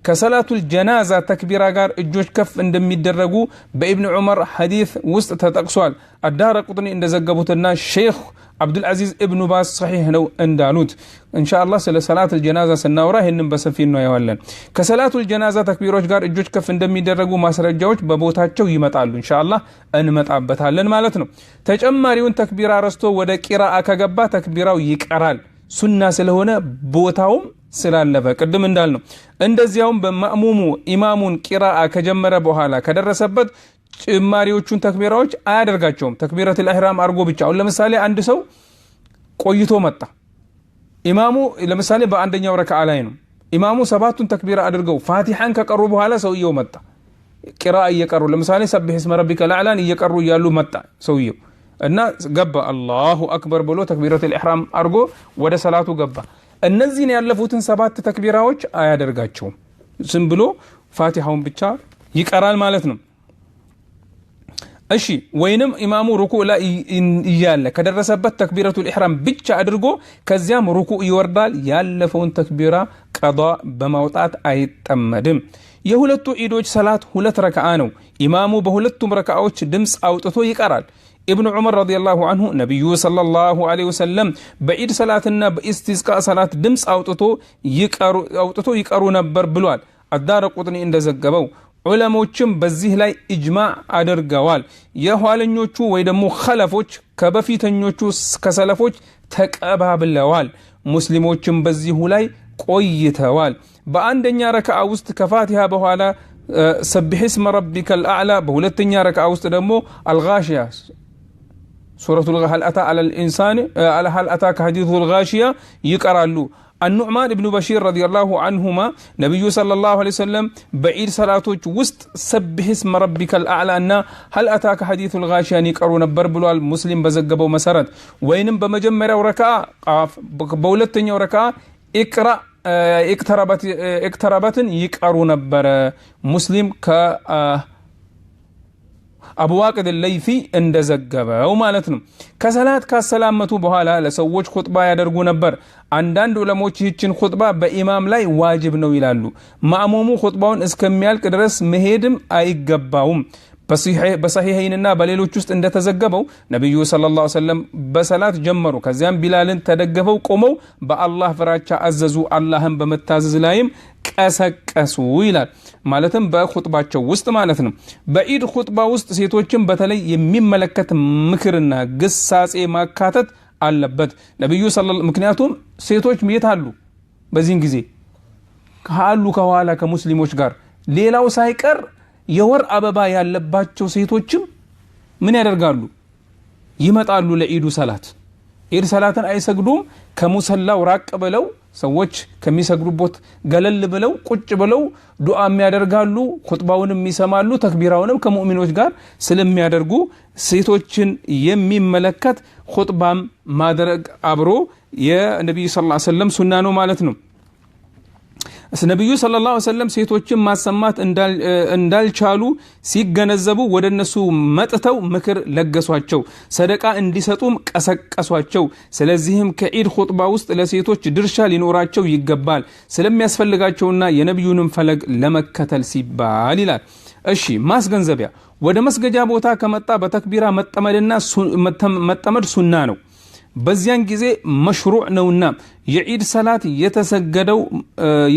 ከሰላቱል ጀናዛ ተክቢራ ጋር እጆች ከፍ እንደሚደረጉ በኢብኑ ዑመር ሐዲስ ውስጥ ተጠቅሷል አዳረቁጥኒ እንደዘገቡትና ሼክ አብዱል አዚዝ ኢብኑ ባስ صحيح ነው እንዳሉት ኢንሻአላህ ስለ ሰላቱል ጀናዛ ስናወራ ይሄንን በሰፊው ነው ያዋለን ከሰላቱል ጀናዛ ተክቢሮች ጋር እጆች ከፍ እንደሚደረጉ ማስረጃዎች በቦታቸው ይመጣሉ ኢንሻአላህ እንመጣበታለን ማለት ነው ተጨማሪውን ተክቢራ ረስቶ ወደ ቂራአ ከገባ ተክቢራው ይቀራል ሱና ስለሆነ ቦታውም ስላለበ ቅድም እንዳልነው እንደዚያውም በማእሙሙ ኢማሙን ቂራአ ከጀመረ በኋላ ከደረሰበት ጭማሪዎቹን ተክቢራዎች አያደርጋቸውም ተክቢረቱል ኢህራም አርጎ ብቻ አሁን ለምሳሌ አንድ ሰው ቆይቶ መጣ ኢማሙ ለምሳሌ በአንደኛው ረካዓ ላይ ነው ኢማሙ ሰባቱን ተክቢራ አድርገው ፋቲሃን ከቀሩ በኋላ ሰውየው መጣ ቂራአ እየቀሩ ለምሳሌ ሰብህ እስመ ረቢከል አዕላን እየቀሩ ያሉ መጣ ሰውየው እና ገባ አላሁ አክበር ብሎ ተክቢረቱል ኢህራም አርጎ ወደ ሰላቱ ገባ እነዚህን ያለፉትን ሰባት ተክቢራዎች አያደርጋቸውም ዝም ብሎ ፋቲሃውን ብቻ ይቀራል ማለት ነው እሺ ወይንም ኢማሙ ሩኩዕ ላይ ይያለ ከደረሰበት ተክቢረቱል ኢህራም ብቻ አድርጎ ከዚያም ሩኩዕ ይወርዳል ያለፈውን ተክቢራ ቀዷ በማውጣት አይጠመድም የሁለቱ ዒዶች ሰላት ሁለት ረካዓ ነው ኢማሙ በሁለቱም ረካዓዎች ድምጽ አውጥቶ ይቀራል ابن عمر رضي الله عنه نبي صلى الله عليه وسلم بعيد صلاتنا باستسقاء صلاة دمس أوتتو يقروا نبر بلوال الدارقطني عند زغبوا ዑለሞችም በዚህ ላይ ኢጅማዕ አድርገዋል የኋለኞቹ ወይ ደግሞ ኸለፎች ከበፊተኞቹ ከሰለፎች ተቀባብለዋል ሙስሊሞችም በዚሁ ላይ ቆይተዋል በአንደኛ ረካዓ ውስጥ ከፋቲሃ በኋላ ሰብህ እስመ ረቢከል አዕላ በሁለተኛ ረካዓ ውስጥ ደግሞ አልጋሺያ ሱረቱል ገል አታ አለል ኢንሳን አለል አታከ ሐዲሱል ጋሺያ ይቀራሉ النعمان ابن بشير رضي الله عنهما نبي صلى الله عليه وسلم بعيد صلاتوች ውስጥ سبح اسم ربك الاعلى እና هل اتاك حديث الغاشيه يقروا ነበር ብሏል ሙስሊም በዘገበው መሰረት ወይንም በመጀመሪያው ረካዓ በሁለተኛው ረካዓ اقرا اقتربትን ይቀሩ ነበር ሙስሊም ከ አቡ ዋቅድ ለይፊ እንደዘገበው ማለት ነው ከሰላት ካሰላመቱ በኋላ ለሰዎች ኹጥባ ያደርጉ ነበር አንዳንድ ዑለሞች ይህችን ኹጥባ በኢማም ላይ ዋጅብ ነው ይላሉ ማእሙሙ ኹጥባውን እስከሚያልቅ ድረስ መሄድም አይገባውም በሰሂህይንና በሌሎች ውስጥ እንደተዘገበው ነብዩ ሰለላሁ ዐለይሂ ወሰለም በሰላት ጀመሩ ከዚያም ቢላልን ተደገፈው ቆመው በአላህ ፍራቻ አዘዙ አላህን በመታዘዝ ላይም ቀሰቀሱ ይላል ማለትም በኹጥባቸው ውስጥ ማለት ነው በኢድ ኹጥባ ውስጥ ሴቶችን በተለይ የሚመለከት ምክርና ግሳጼ ማካተት አለበት ነብዩ ሰለላሁ ምክንያቱም ሴቶች ምየታሉ በዚህን ጊዜ ካሉ ከኋላ ከሙስሊሞች ጋር ሌላው ሳይቀር የወር አበባ ያለባቸው ሴቶችም ምን ያደርጋሉ ይመጣሉ ለኢዱ ሰላት ኢድ ሰላትን አይሰግዱም ከሙሰላው ራቅ ብለው ሰዎች ከሚሰግዱበት ገለል ብለው ቁጭ ብለው ዱዓ የሚያደርጋሉ ኹጥባውንም ይሰማሉ ተክቢራውንም ከሙእሚኖች ጋር ስለሚያደርጉ ሴቶችን የሚመለከት ኹጥባም ማድረግ አብሮ የነብዩ ሰለላሁ ዐለይሂ ወሰለም ሱና ነው ማለት ነው ነብዩ ሰለላሁ ዐለይሂ ወሰለም ሴቶችን ማሰማት እንዳልቻሉ ሲገነዘቡ ወደነሱ መጥተው ምክር ለገሷቸው ሰደቃ እንዲሰጡም ቀሰቀሷቸው ስለዚህም ከኢድ ኹጥባ ውስጥ ለሴቶች ድርሻ ሊኖራቸው ይገባል ስለሚያስፈልጋቸውና የነብዩንም ፈለግ ለመከተል ሲባል ይላል እሺ ማስገንዘቢያ ወደ መስገጃ ቦታ ከመጣ በተክቢራ መጠመድ ሱና ነው በዚያን ጊዜ መሽሩዕ ነውና የዒድ ሰላት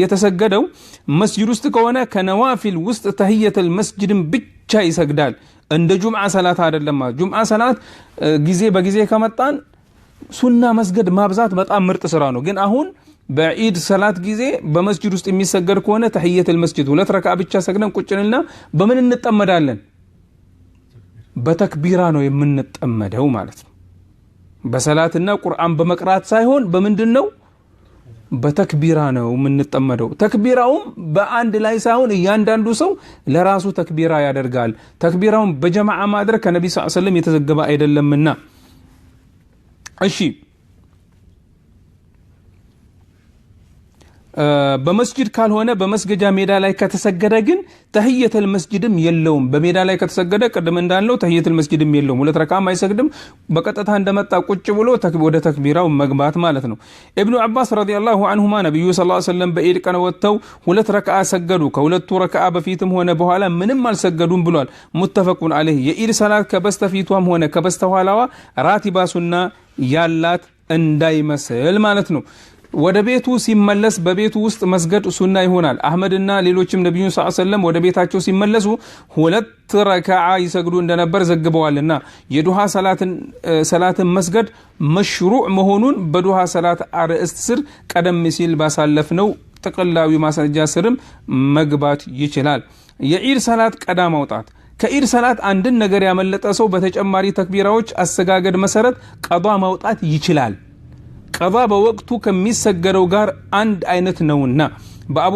የተሰገደው መስጂድ ውስጥ ከሆነ ከነዋፊል ውስጥ ተህየተል መስጂድን ብቻ ይሰግዳል። እንደ ጁምዓ ሰላት አይደለም። ጁምዓ ሰላት ጊዜ በጊዜ ከመጣን ሱና መስገድ ማብዛት በጣም ምርጥ ስራ ነው። ግን አሁን በዒድ ሰላት ጊዜ በመስጂድ ውስጥ የሚሰገድ ከሆነ ተህየተል መስጂድ 2 ረክዓ ብቻ ሰግደን ቁጭንና በምን እንጠመዳለን? በተክቢራ ነው የምንጠመደው ማለት ነው። በሰላትና ቁርአን በመቅራት ሳይሆን በምንድነው? በተክቢራ ነው የምንጠመደው። ተክቢራውም በአንድ ላይ ሳይሆን እያንዳንዱ ሰው ለራሱ ተክቢራ ያደርጋል። ተክቢራውን በጀማዓ ማድረግ ከነብዩ ሰለላሁ ዐለይሂ ወሰለም የተዘገበ አይደለምና። እሺ በመስጂድ ካልሆነ በመስገጃ ሜዳ ላይ ከተሰገደ ግን ተህየተል መስጂድም የለውም። በሜዳ ላይ ከተሰገደ ቀደም እንዳለው ተህየተል መስጂድም የለውም። 2 ረክዓም አይሰግድም። በቀጥታ እንደመጣ ቁጭ ብሎ ወደ ተክቢራው መግባት ማለት ነው። ኢብኑ አባስ ረዲየላሁ ዐንሁማ ነብዩ ሰለላሁ ዐለይሂ ወሰለም በዒድ ቀን ወጥተው 2 ረክዓ ሰገዱ። ከሁለቱ ረክዓ በፊትም ሆነ በኋላ ምንም አልሰገዱም ብሏል። ሙተፈቁን ዐለይሂ። የዒድ ሰላት ከበስተፊቷም ሆነ ከበስተኋላዋ ራቲባ ሱና ያላት እንዳይመስል ማለት ነው። ወደ ቤቱ ሲመለስ በቤቱ ውስጥ መስገድ ሱና ይሆናል። አህመድና ሌሎችም ነብዩ ሰለላሁ ዐለይሂ ወሰለም ወደ ቤታቸው ሲመለሱ 2 ረክዓ ይሰግዱ እንደነበር ዘግበዋልና የዱሃ ሰላትን መስገድ መሽሩዕ መሆኑን በዱሃ ሰላት አርዕስት ስር ቀደም ሲል ባሳለፍነው ጥቅላዊ ማስረጃ ስርም መግባት ይችላል። የዒድ ሰላት ቀዳ ማውጣት ከዒድ ሰላት አንድን ነገር ያመለጠ ሰው በተጨማሪ ተክቢራዎች አሰጋገድ መሰረት ቀዷ ማውጣት ይችላል። ቀዷ በወቅቱ ከሚሰገደው ጋር አንድ አይነት ነውና በአቡ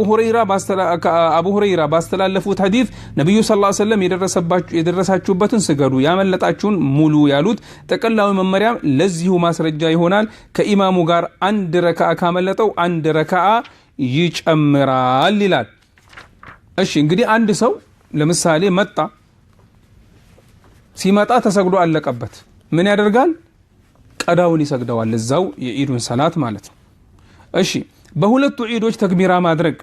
ሁረይራ ባስተላለፉት ሐዲስ ነብዩ ሰለላሁ ዐለይሂ ወሰለም የደረሳችሁበትን ስገዱ ያመለጣችሁን ሙሉ ያሉት ጥቅላዊ መመሪያ ለዚሁ ማስረጃ ይሆናል። ከኢማሙ ጋር 1 ረክዓ ካመለጠው 1 ረክዓ ይጨምራል ይላል። እሺ እንግዲህ አንድ ሰው ለምሳሌ ሲመጣ ተሰግዶ አለቀበት ምን ያደርጋል? ቀዳውን ይሰግደዋል እዛው የዒዱን ሰላት ማለት ነው። እሺ በሁለቱ ዒዶች ተክቢራ ማድረግ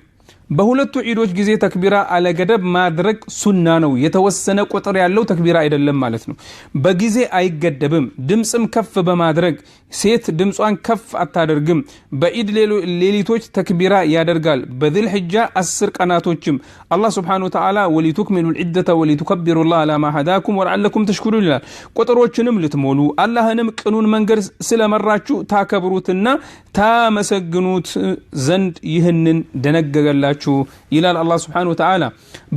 በሁለቱ ዒዶች ጊዜ ተክቢራ አለገደብ ማድረግ ሱና ነው። የተወሰነ ቁጥር ያለው ተክቢራ አይደለም ማለት ነው። በጊዜ አይገደብም። ድምጽም ከፍ በማድረግ ሴት ድምጿን ከፍ አታደርግም። በዒድ ሌሊቶች ተክቢራ ያደርጋል። በዚል ሒጃ 10 ቀናቶችም አላህ Subhanahu Wa Ta'ala ወሊቱክሚሉ العدة ወሊቱከብሩ الله على ما هداكم ولعلكم تشكرون ይላል። ቁጥሮችንም ልትሞሉ አላህንም ቅኑን መንገድ ስለመራችሁ ታከብሩትና ታመሰግኑት ዘንድ ይህንን ደነገገላችሁ ይላል አላህ Subhanahu Wa Ta'ala።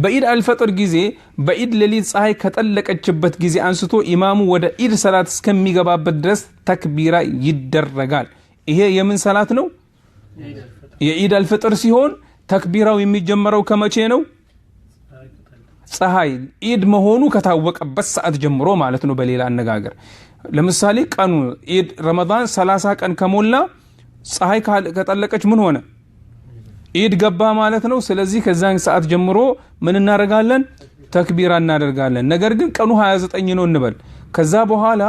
በዒድ አልፈጥር ጊዜ በዒድ ሌሊት ፀሐይ ከጠለቀችበት ጊዜ አንስቶ ኢማሙ ወደ ዒድ ሰላት እስከሚገባበት ድረስ ተክቢራ ይደረጋል። ይሄ የምን ሰላት ነው? የዒድ አልፈጥር ሲሆን ተክቢራው የሚጀመረው ከመቼ ነው? ፀሐይ ዒድ መሆኑ ከታወቀበት ሰዓት ጀምሮ ማለት ነው። በሌላ አነጋገር ለምሳሌ ቀኑ ዒድ ረመዳን 30 ቀን ከሞላ ፀሐይ ከጠለቀች ምን ሆነ? ዒድ ገባ ማለት ነው። ስለዚህ ከዛን ሰዓት ጀምሮ ምን እናደርጋለን? ተክቢራ እናደርጋለን። ነገር ግን ቀኑ 29 ነው እንበል። ከዛ በኋላ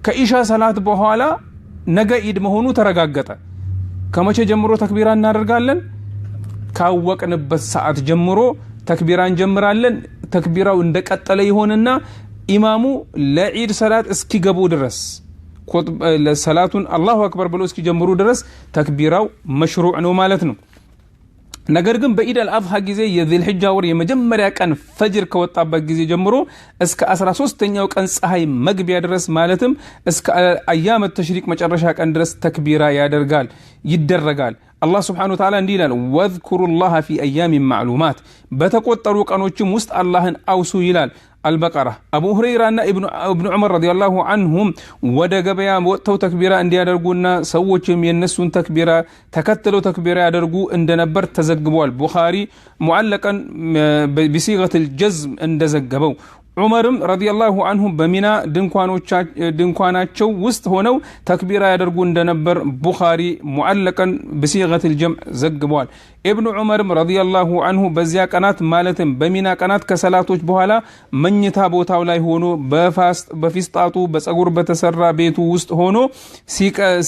ከኢሻ ሰላት በኋላ ነገ ዒድ መሆኑ ተረጋገጠ። ከመቼ ጀምሮ ተክቢራ እናደርጋለን? ካወቅንበት ሰዓት ጀምሮ ተክቢራ እንጀምራለን። ተክቢራው እንደቀጠለ ይሆንና ኢማሙ ለዒድ ሰላት እስኪገቡ ድረስ ሰላቱን አላሁ አክበር ብሎ እስኪጀምሩ ድረስ ተክቢራው መሽሩዕ ነው ማለት ነው። ነገር ግን በዒድ አልአድሃ ጊዜ የዚል ሒጃ ወር የመጀመሪያ ቀን ፈጅር ከወጣበት ጊዜ ጀምሮ እስከ 13ኛው ቀን ፀሐይ መግቢያ ድረስ ማለትም እስከ አያም ተሽሪቅ መጨረሻ ቀን ድረስ ተክቢራ ይደረጋል። አላህ Subhanahu Wa Ta'ala እንዲህ ይላል ወዝኩሩላህ ፊ አያም ማዕሉማት በተቆጠሩ ቀኖችም ውስጥ አላህን አውሱ ይላል። አልበቀራ አቡ ሁረይራና ኢብኑ ዑመር ረዲየላሁ ዐንሁም ወደ ገበያ ወጥተው ተክቢራ እንዲያደርጉና ሰዎችም የነሱን ተክቢራ ተከትለው ተክቢራ ያደርጉ እንደነበር ተዘግቧል። ቡኻሪ ሙዓለቀን በሲገተል ጀዝም እንደዘገበው ዑመርም ረዲየላሁ ዐንሁ በሚና ድንኳናቸው ውስጥ ሆነው ተክቢራ ያደርጉ እንደነበር ቡኻሪ ሙዓለቀን በሲገተል ጀምዕ ዘግቧል። ኢብኑ ዑመርም ረዲየላሁ ዐንሁ በዚያ ቀናት ማለትም በሚና ቀናት ከሰላቶች በኋላ መኝታ ቦታው ላይ ሆኖ በፊስጣቱ በፀጉር በተሰራ ቤቱ ውስጥ ሆኖ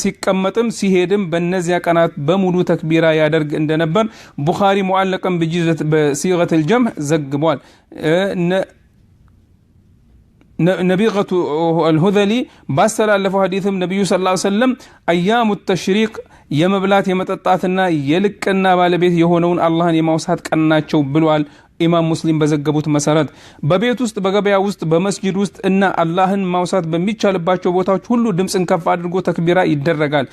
ሲቀመጥም ሲሄድም በእነዚያ ቀናት በሙሉ ተክቢራ ያደርግ እንደነበር ቡኻሪ ሙዓለቀን በሲገተል ጀምዕ ዘግቧል። نبيغة الهذلي باستل ألفوا حديثهم النبي صلى الله عليه وسلم أيام التشريق يمبلات يمتطاتنا يلقنا بالبيت يهونون الله يموسات ቀናቸው ብሏል ኢማም ሙስሊም በዘገቡት መሰረት በቤት ውስጥ በገበያ ውስጥ በመስጂድ ውስጥ እና አላህን ማውሳት በሚቻልባቸው ቦታዎች ሁሉ ድምጽን ከፍ አድርጎ ተክቢራ ይደረጋል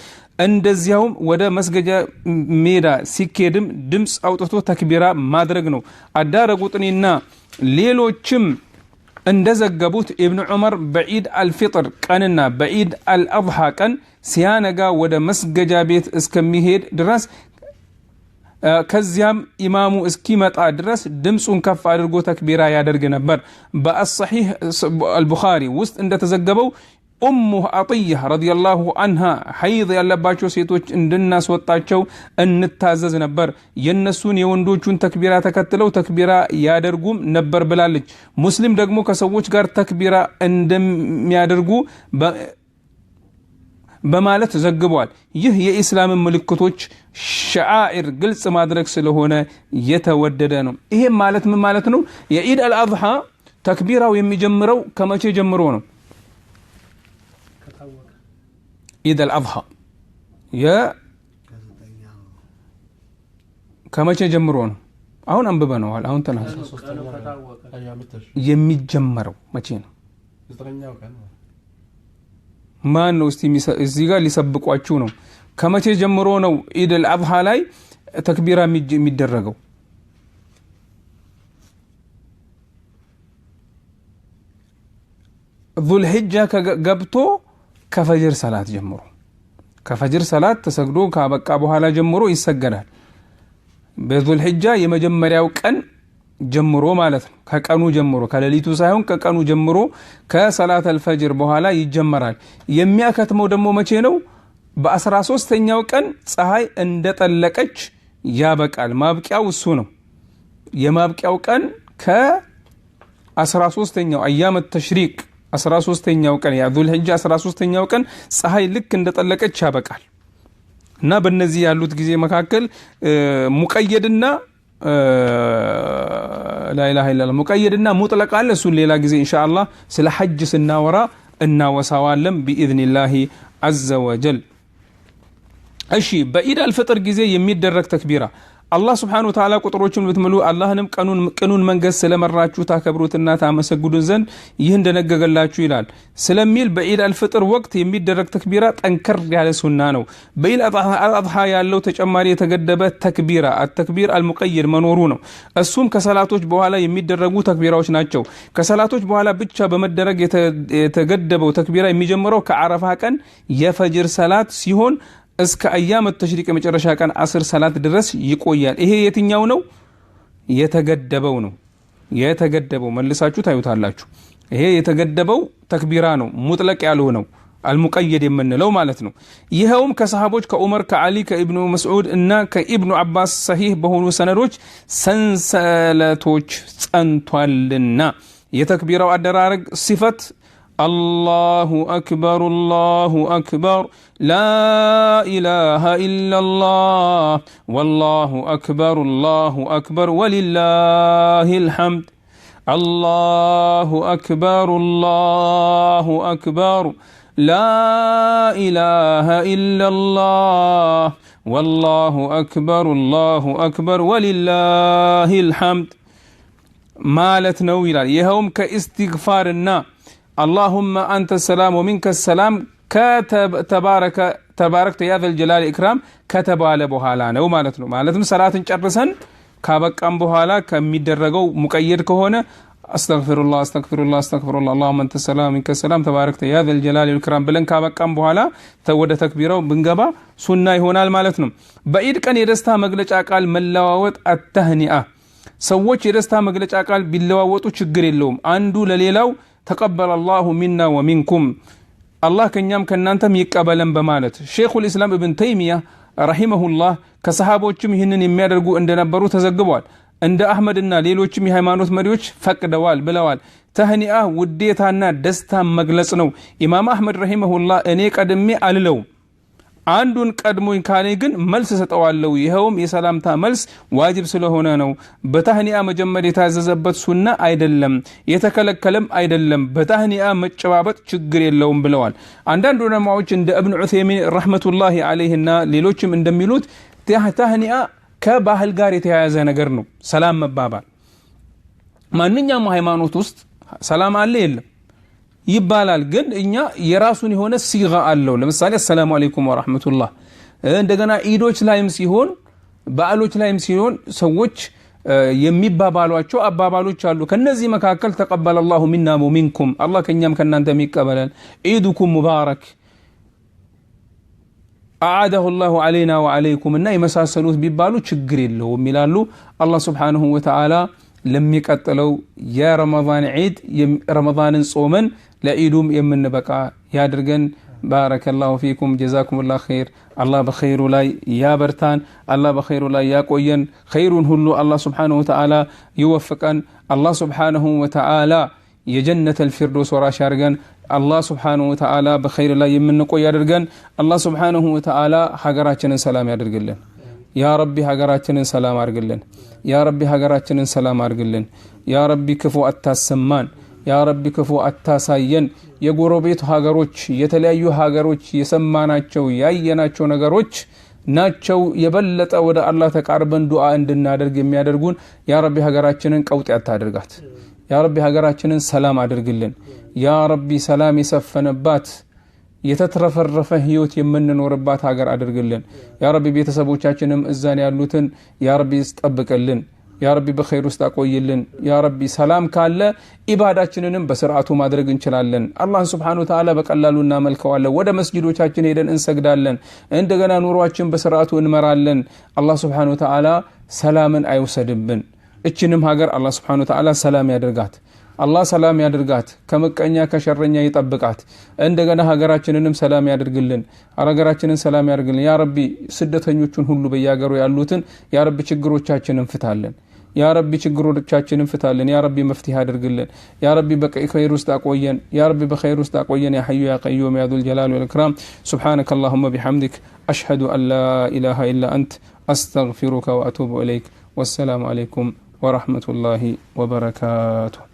እንደዚያውም ወደ መስገጃ ሜዳ ሲኬድም ድምጽ አውጥቶ ተክቢራ ማድረግ ነው አዳረጉጥኒና ሌሎችም እንደዘገቡት ኢብኑ ዑመር በዒድ አልፊጥር ቀንና በዒድ አልአድሃ ቀን ሲያነጋ ወደ መስገጃ ቤት እስከሚሄድ ድረስ ከዚያም ኢማሙ እስኪመጣ ድረስ ድምጹን ከፍ አድርጎ ተክቢራ ያደርግ ነበር በአስሂህ አልቡኻሪ ውስጥ እንደተዘገበው ኡሙ አጥያ ረዲየላሁ ዐንሃ ሐይድ ያለባቸው ሴቶች እንድናስወጣቸው እንታዘዝ ነበር የነሱን የወንዶቹን ተክቢራ ተከትለው ተክቢራ ያደርጉም ነበር ብላለች ሙስሊም ደግሞ ከሰዎች ጋር ተክቢራ እንደሚያደርጉ በማለት ዘግቧል ይህ የኢስላም ምልክቶች ሸዓኢር ግልጽ ማድረግ ስለሆነ የተወደደ ነው ይሄ ማለት ምን ማለት ነው የኢድ አልአድሃ ተክቢራው የሚጀምረው ከመቼ ጀምሮ ነው ኢድ አልአድሃ ከመቼ ጀምሮ ነው አሁን አንብበነዋል አሁን ተናገር የሚጀምረው መቼ ነው ማን ነው እስቲ እዚህ ጋር ሊሰብቋችሁ ነው ከመቼ ጀምሮ ነው ኢድ አልአድሃ ላይ ተክቢራ የሚደረገው ዙል ሂጃ ከገብቶ ከፈጅር ሰላት ጀምሮ ከፈጅር ሰላት ተሰግዶ ካበቃ በኋላ ጀምሮ ይሰገዳል በዙል ሂጃ የመጀመሪያው ቀን ጀምሮ ማለት ነው ከቀኑ ጀምሮ ከሌሊቱ ሳይሆን ከቀኑ ጀምሮ ከሰላት አልፈጅር በኋላ ይጀመራል የሚያከትመው ደግሞ መቼ ነው በ13ኛው ቀን ፀሐይ እንደጠለቀች ያበቃል ማብቂያው እሱ ነው የማብቂያው ቀን ከ13ኛው አያም ተሽሪቅ 13ኛው ቀን ያዙል ሂጃ 13ኛው ቀን ፀሐይ ልክ እንደጠለቀች ያበቃል እና በእነዚህ ያሉት ጊዜ መካከል ሙቀየድና لا اله الا الله مقيدنا مطلق አለ እሱ ሌላ ጊዜ ኢንሻአላህ ስለ ሐጅ ስናወራ እናወሳዋለን باذن الله عز وجل እሺ በኢድ አልፍጥር ጊዜ የሚደረግ ተክቢራ አላህ Subhanahu Wa Ta'ala ቁጥሮችን ብትምሉ አላህንም ቀኑን መንገስ ስለመራችሁ ታከብሩትና ታመሰግዱን ዘንድ ይህ እንደነገገላችሁ ይላል ስለሚል በኢድ አልፍጥር ወቅት የሚደረግ ተክቢራ ጠንከር ያለ ሱና ነው በኢድ አልአድሃ ያለው ተጨማሪ የተገደበ ተክቢራ አተክቢር አልሙቀይድ መኖሩ ነው እሱም ከሰላቶች በኋላ የሚደረጉ ተክቢራዎች ናቸው ከሰላቶች በኋላ ብቻ በመደረግ የተገደበው ተክቢራ የሚጀምረው ከአረፋ ቀን የፈጅር ሰላት ሲሆን እስከ አያም ተሽሪቅ መጨረሻ ቀን 10 ሰላት ድረስ ይቆያል ይሄ የትኛው ነው የተገደበው ነው የተገደበው መልሳችሁ ታዩታላችሁ ይሄ የተገደበው ተክቢራ ነው ሙጥለቅ ያለው ነው አልሙቀየድ የምንለው ማለት ነው ይሄውም ከሰሃቦች ከዑመር ከአሊ ከኢብኑ መስዑድ እና ከኢብኑ አባስ ሰሂህ በሆኑ ሰነዶች ሰንሰለቶች ጸንቷልና የተክቢራው አደራረግ ሲፈት الله أكبر لا إله إلا الله والله أكبر ولله الحمد الله أكبر لا إله إلا الله والله أكبر ولله الحمد مالت نويلا يهوم كاستغفارنا اللهم أنت السلام ومنك السلام تبارك يا ذا الجلال والإكرام كتب على بوهالا ነው ማለት ነው ማለትም ሰላትን ጨርሰን ካበቃም በኋላ ከሚደረገው ሙቀየድ ከሆነ አስተግፊሩላህ اللهم انت السلام ومنك السلام تبارك يا ذا الجلال والإكرام ብለን ካበቃም በኋላ ወደ ተክቢራው ብንገባ ሱና ይሆናል ማለት ነው በኢድ ቀን የደስታ መግለጫ ቃል መለዋወጥ አተህኒአ ሰዎች የደስታ መግለጫ ቃል ቢለዋወጡ ችግር የለውም አንዱ ለሌላው تقبل الله منا ومنكم الله كنيام كنانتم يقبلن بمالت شيخ الإسلام ابن تيمية رحمه الله كصحابوچم ይህንን የሚያደርጉ እንደነበሩ ተዘግቧል እንደ አህመድና ሌሎችም የሃይማኖት መሪዎች ፈቅደዋል ብለዋል ተህኒአ ውዴታና ደስታ መግለጽ ነው ኢማም አህመድ ረሂመሁላህ እኔ ቀድሜ አልለው አንዱን ቀድሞኝ ካኔ ግን መልስ ሰጠዋለሁ ይሄውም የሰላምታ መልስ ዋጅብ ስለሆነ ነው በታህኒያ መጀመር የታዘዘበት ሱና አይደለም የተከለከለም አይደለም በታህኒያ መጨባበጥ ችግር የለውም ብለዋል አንዳንድ ዑለማዎች እንደ ኢብኑ ዑሰይሚን ረህመቱላሂ ዐለይሂና ሌሎችም እንደሚሉት ታህኒያ ከባህል ጋር የተያያዘ ነገር ነው ሰላም መባባል ማንኛውም ሃይማኖት ውስጥ ሰላም አለ የለም ይባላል ግን እኛ የራሱን የሆነ ሲጋ አለው ለምሳሌ ሰላም አለይኩም ወራህመቱላህ እንደገና ኢዶች ላይም ሲሆን በዓሎች ላይም ሲሆን ሰዎች የሚባባሏቸው አባባሎች አሉ ከነዚህ መካከል ተቀበለላሁ ሚና ወሚንኩም አላህ ከኛም ከናንተ የሚቀበለን ኢዱኩም ሙባረክ አዓደሁ الله علينا وعليكم እና የመሳሰሉት ቢባሉ ችግር የለውም ይላሉ አላህ Subhanahu Wa Ta'ala ለሚቀጥለው የረመዳን ዒድ ረመዳንን ጾመን ለኢዱም የምንበቃ ያድርገን ባረከላሁ ፊኩም ጀዛኩሙላሁ ኸይር አላህ በኸይሩ ላይ ያበርታን አላህ በኸይሩ ላይ ያቆየን ኸይሩን ሁሉ አላህ Subhanahu Wa Ta'ala ይወፍቀን አላህ Subhanahu Wa Ta'ala የጀነተል ፊርዶስ ወራሽ ያድርገን አላህ Subhanahu Wa Ta'ala በኸይር ላይ የምንቆይ ያድርገን አላህ Subhanahu Wa Ta'ala ሀገራችንን ሰላም ያድርግልን ያ ረቢ ሀገራችንን ሰላም አድርግልን ያ ረቢ ሀገራችንን ሰላም አድርግልን ያ ረቢ ክፉ አታሰማን ያ ረቢ ክፉ አታሳየን የጎረቤት ሀገሮች የተለያዩ ሀገሮች የሰማናቸው ያየናቸው ነገሮች ናቸው የበለጠ ወደ አላህ ተቃርበን ዱዓ እንድናደርግ የሚያደርጉን ያ ረቢ ሀገራችንን ቀውጥ ያታድርጋት ያ ረቢ ሀገራችንን ሰላም አድርግልን ያ ረቢ ሰላም የሰፈነባት የተትረፈረፈ ህይወት የምንኖርባት ሀገር አድርግልን ያ ረቢ ቤተሰቦቻችንም እዛን ያሉትን ያ ረቢ ይጠብቅልን ያ ረቢ በኸይር ውስጥ አቆይልን ያ ረቢ ሰላም ካለ ኢባዳችንንም በስርዓቱ ማድረግ እንችላለን አላህ Subhanahu Wa Ta'ala በቀላሉ እናመልከዋለን ወደ መስጊዶቻችን ሄደን እንሰግዳለን እንደገና ኑሯችን በስርዓቱ እንመራለን አላህ Subhanahu Wa Ta'ala ሰላምን አይወሰድብን እችንም ሀገር አላህ Subhanahu Wa Ta'ala ሰላም ያድርጋት አላህ ሰላም ያድርጋት ከመቀኛ ከሸረኛ ይጠብቃት እንደገና ሀገራችንንም ሰላም ያድርግልን ሀገራችንን ሰላም ያድርግልን ያ ረቢ ስደተኞቹን ሁሉ በያገሩ ያሉትን ያ ረቢ ችግሮቻችንን ፍታልን ያ ረቢ ችግሮቻችንን ፍታልን ያ ረቢ መፍትሄ አድርግልን ያ ረቢ በኸይር ውስጥ አቆየን ያ ረቢ በኸይር ውስጥ አቆየን ያ ሐዩ ያ ቀዩም ያ ذل الجلال والإكرام سبحانك اللهم بحمدك أشهد أن لا إله إلا أنت أستغفرك وأتوب إليك والسلام عليكم ورحمة الله وبركاته